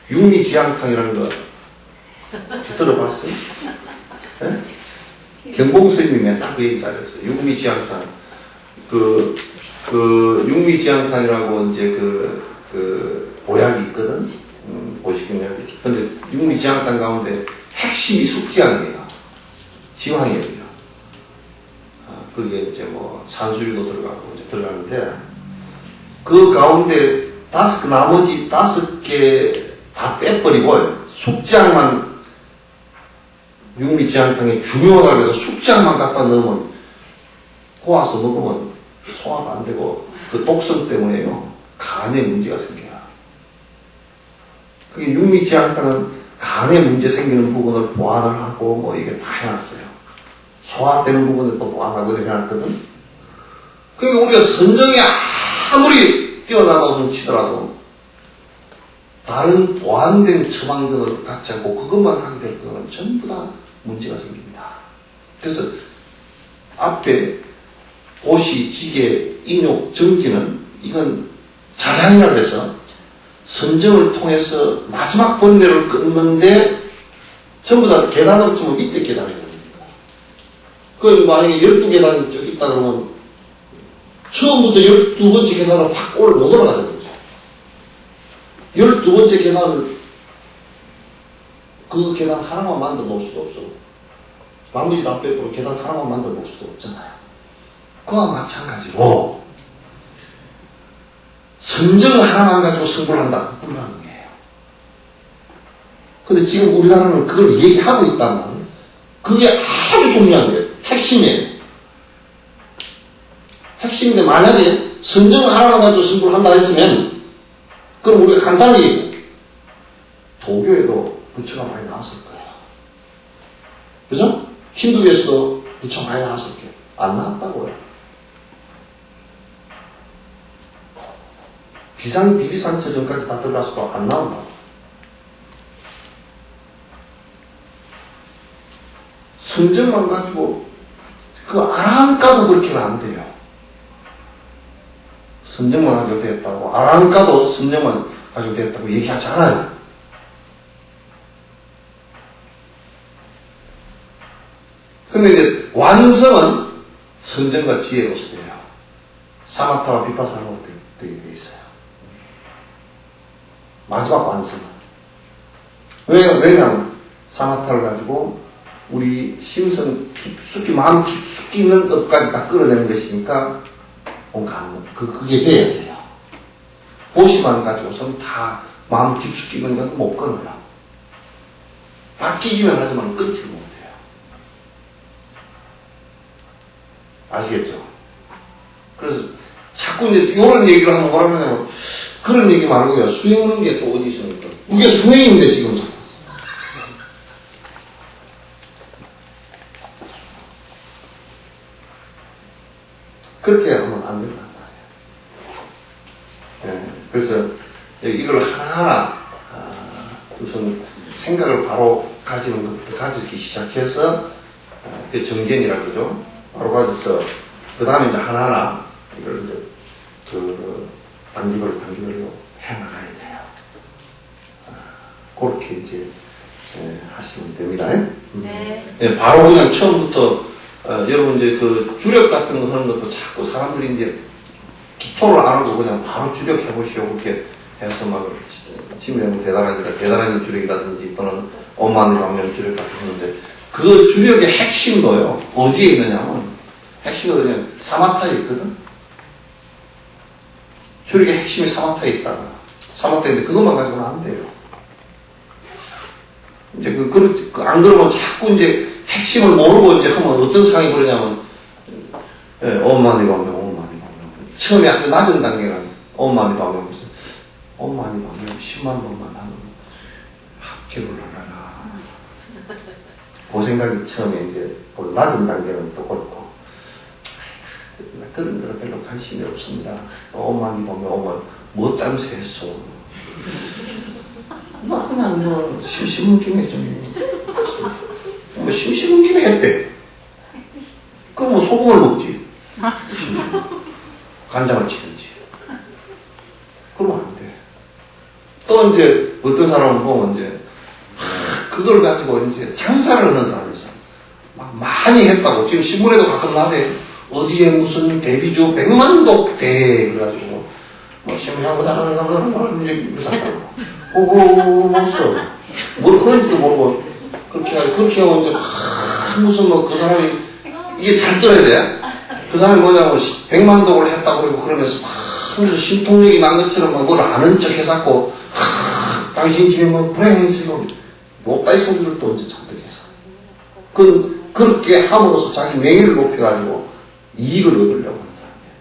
육미지향탕이라는 거 들어봤어요? 네? 경봉 스님이 딱 그 얘기 잘했어요. 육미지향탕. 육미지향탕이라고 이제 그 보약이 있거든. 보식경약이. 근데 육미지향탕 가운데 핵심이 숙지향이에요. 지황이에요. 그게 이제 뭐 산수유도 들어가고 이제 들어가는데 그 가운데 나머지 5개 다 빼버리고 숙지향만 육미지향탕이 중요하다고 해서 숙지향만 갖다 넣으면 고아서 먹으면 소화가 안 되고 그 독성 때문에요 간에 문제가 생겨요. 그게 육미지향탕은 간에 문제 생기는 부분을 보완을 하고 뭐 이게 다 해놨어요. 소화되는 부분을 또 보완하고 이렇게 해놨거든. 그러니까 우리가 선정이 아무리 뛰어나다고 치더라도 다른 보완된 처방전을 갖지 않고 그것만 하게 될 거는 전부 다 문제가 생깁니다. 그래서 앞에 보시, 지계, 인욕, 정지는 이건 자량이라고 해서 선정을 통해서 마지막 번뇌를 끊는데 전부 다 계단으로 치면 밑에 계단이거든요. 그 만약에 12계단이 쭉 있다 그러면 처음부터 12번째 계단으로 확 못 올라가는 거죠. 12번째 계단을 그 계단 하나만 만들어 놓을 수도 없어. 나머지 다 빼고 계단 하나만 만들어 놓을 수도 없잖아요. 그와 마찬가지로 선정 하나만 가지고 승부를 한다. 불가능해요. 근데 지금 우리나라는 그걸 얘기하고 있다면 그게 아주 중요한 거예요. 핵심이에요. 핵심인데 만약에 선정 하나만 가지고 승부를 한다 했으면 그럼 우리가 간단히 얘기해요. 도교에도 부처가 많이 나왔을 거예요. 그죠? 힌두교에서도 부처 많이 나왔을 거예요. 안 나왔다고요. 비비산처전까지 다 들어가서도 안 나온다. 선정만 가지고 그 아랑가도 그렇게는 안 돼요. 선정만 가지고 되었다고 아랑가도 선정만 가지고 되었다고 얘기하지 않아요. 근데 이제 완성은 선정과 지혜로서 돼요. 사마타와 비파사로 되게 돼 있어요. 마지막 완성은. 왜냐하면 사마타를 가지고 우리 심성 깊숙이, 마음 깊숙이 있는 업까지 다 끌어내는 것이니까 가능. 그게 돼야 돼요. 보시만 가지고서는 다 마음 깊숙이 있는 건 못 끊어요. 바뀌기는 하지만 끊지 못해요. 아시겠죠? 그래서 자꾸 이제 이런 얘기를 하면 뭐라 하냐면 그런 얘기 말고요. 수행하는 게 또 어디 있습니까? 이게 수행인데 지금 자꾸. 그렇게 하면 안 된단 말이에요. 네, 그래서 이걸 하나하나 우선 생각을 바로 가지는 것부터 가지기 시작해서 그 정견이라 그러죠. 바로 가져서 그 다음에 이제 하나하나 이걸 이제 단계별로 해나가야 돼요. 그렇게 이제 하시면 됩니다. 네. 네, 바로 그냥 처음부터 여러분 이제 그 주력 같은 거 하는 것도 자꾸 사람들이 이제 기초를 안 하고 그냥 바로 주력 해보시오 그렇게 해서 막 치면 대단한 주력이라든지 또는 엄마는 방면 주력 같은 거 하는데 그 주력의 핵심도요 어디에 있느냐면 핵심이 어디냐면 사마타에 있거든. 주력의 핵심이 사마타에 있다가 사마타에 있는데 그것만 가지고는 안 돼요. 이제 안 그러면 자꾸 이제 핵심을 모르고 이제 하면 어떤 상황이 벌어냐면, 엄마니 반명. 처음에 아주 낮은 단계는 엄마니 반명. 엄마니 반명 10만 번만 하면 기울어라. 그 생각이 처음에 이제 낮은 단계는 또 그렇고 그런 데는 별로 관심이 없습니다. 엄마니 보면 엄마 뭐 따면서 했어. 막 그냥 뭐 심심한 김에 좀 뭐 심심한 김에 했대. 그럼 뭐 소금을 먹지. 간장을 치든지. 그러면 안 돼. 또 이제 어떤 사람을 보면 이제 그걸 가지고 이제 장사를 하는 사람이 있어. 막 많이 했다고. 지금 신문에도 가끔 나대. 어디에 무슨 데뷔조 100만독 대 그래가지고 뭐 신문에 한번 나가는 이제 이렇게 샀다고. 그거 못 써. 뭘 그런지도 모르고 그렇게 하고 이제 무슨 뭐 그 사람이 이게 잘 들어야 돼. 그 사람이 뭐냐고 100만독을 했다고 그러고 그러면서 막 하면서 신통력이 난 것처럼 막 뭘 아는 척 해갖고 당신 집에 뭐 불행이 있으면 못다이 소리를 또 이제 잔뜩 해서 그렇게 함으로써 자기 명예를 높여가지고 이익을 얻으려고 하는 사람이에요.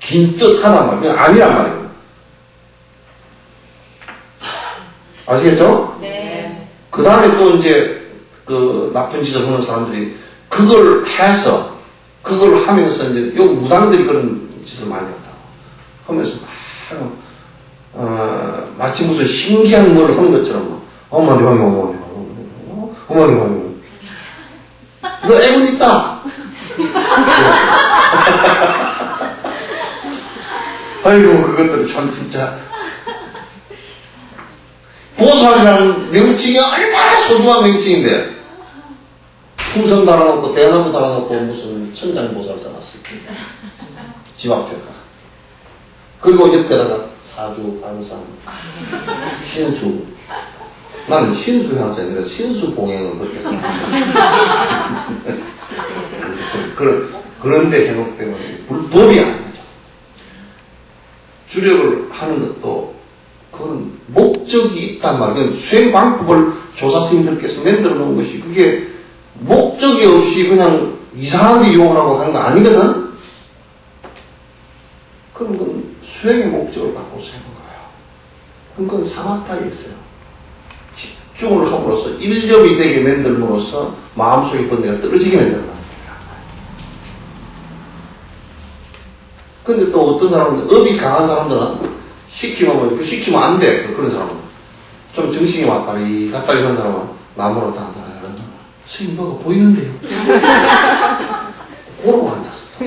긴 뜻 하나 말, 그냥 아니란 말이에요. 아시겠죠? 네. 그 다음에 또 이제 그 나쁜 짓을 하는 사람들이 그걸 해서 그걸 하면서 이제 요 무당들이 그런 짓을 많이 한다고 하면서 막 마치 무슨 신기한 뭘 하는 것처럼 어머니 너 애군 있다. 아이고 그것들이 참 진짜 보살이라는 명칭이 얼마나 소중한 명칭인데 풍선 달아놓고 대나무 달아놓고 무슨 천장보살 써놨을 때 집 앞에다가 그리고 옆에다가 사주, 관상, 신수 나는 신수 향사 아니라 신수 봉행을 그렇게 생각합니다. 그런데 해놓기 때문에 불법이 아니죠. 주력을 하는 것도 그런 목적이 있단 말이에요. 수행 방법을 조사 스님들께서 만들어 놓은 것이 그게 목적이 없이 그냥 이상한 데 이용하라고 하는 거 아니거든? 그럼 그건 수행의 목적을 갖고 세는 거예요. 그럼 그건 사마타에 있어요. 집중을 함으로써 일념이 되게 만들므로써 마음속의 번뇌가 떨어지게 만드는 겁니다. 근데 또 어떤 사람들, 업이 강한 사람들은 시키면 안 돼. 그런 사람은. 좀 정신이 왔다리 갔다리 사는 사람은 나무로 다 스님 뭐가 보이는데요? 그러고 앉았어.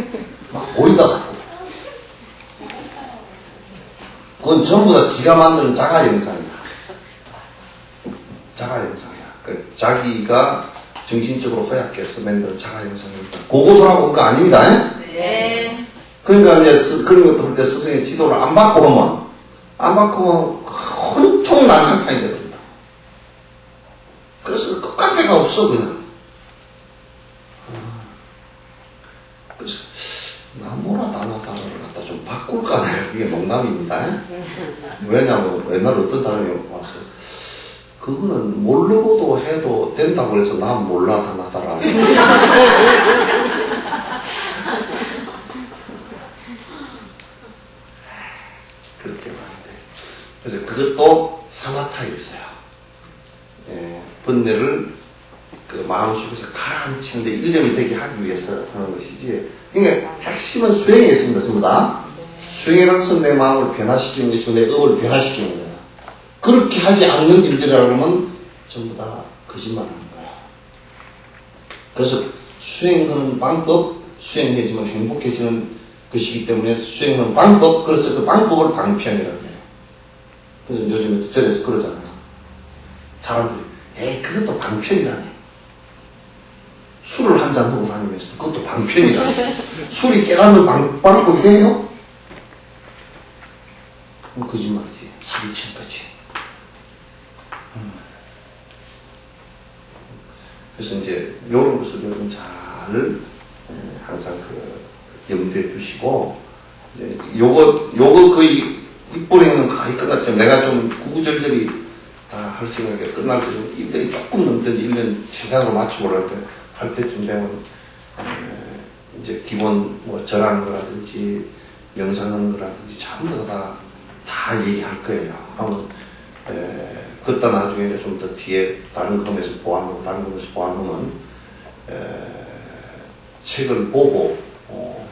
막 보인다 자꾸. 그건 전부 다 지가 만드는 자가 영상이야. 자가 영상이야. 자기가 정신적으로 허약해서 만드는 자가 영상이니까. 그것으로 온 거 아닙니다. 네. 그러니까 이제 그런 것도 할 때 스승의 지도를 안 받고 하면 혼통 난장판이 되거든요. 그래서 끝갈 데가 없어 그냥. 그래서 나무라 다나다를 갖다 좀 바꿀까 내가 그게 농담입니다. 왜냐하면 옛날에 어떤 사람이 와서 그거는 모르고도 해도 된다고 해서 난 몰라 다나다라. 그렇게 말인데. 그래서 그것도 사마타에 있어요. 예, 번뇌를 그 마음속에서 가라앉히는데 일념이 되게 하기 위해서 하는 것이지. 그러니까 핵심은 수행에 있습니다. 전부 다. 수행이라는 것은 내 마음을 변화시키는 것이고 내 업을 변화시키는 거예요. 그렇게 하지 않는 일들이라 그러면 전부 다 거짓말하는 거예요. 그래서 수행하는 방법, 수행해지면 행복해지는 것이기 때문에 수행하는 방법, 그래서 그 방법을 방편이라고 해요. 그래서 요즘에 절에서 그러잖아요. 사람들이 에이 그것도 방편이라네. 술을 한잔 하고 다니면서 그것도 방편이라네. 술이 깨닫는 방법이 돼요? 거짓말이지. 사기친 거지. 그래서 이제 요런 것을 여러분 잘 항상 염두에 두시고 이제 요거 거의 입보행은 거의 끝났죠. 내가 좀 구구절절히 다 할 생각에 끝날 때는 1년이 조금 넘든지 1년 시간으로 맞춰보려 할 때쯤 되면 이제 기본 뭐 절하는 거라든지 명상하는 거라든지 전부 다 얘기할 거예요. 한번 그따 나중에 좀 더 뒤에 다른 검에서 보완하고 다른 검에서 보완하면 책을 보고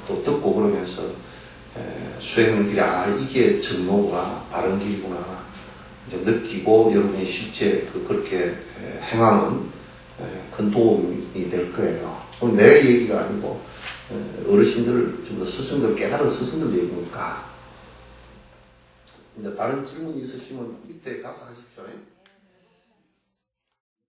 또 듣고 그러면서 수행하는 길이 이게 정로구나 바른 길이구나 이제 느끼고 여러분이 실제 그렇게 행하면 큰 도움이 될 거예요. 내 얘기가 아니고 어르신들 좀 더 스승들 깨달은 스승들 얘기니까 이제 다른 질문이 있으시면 밑에 가서 하십시오.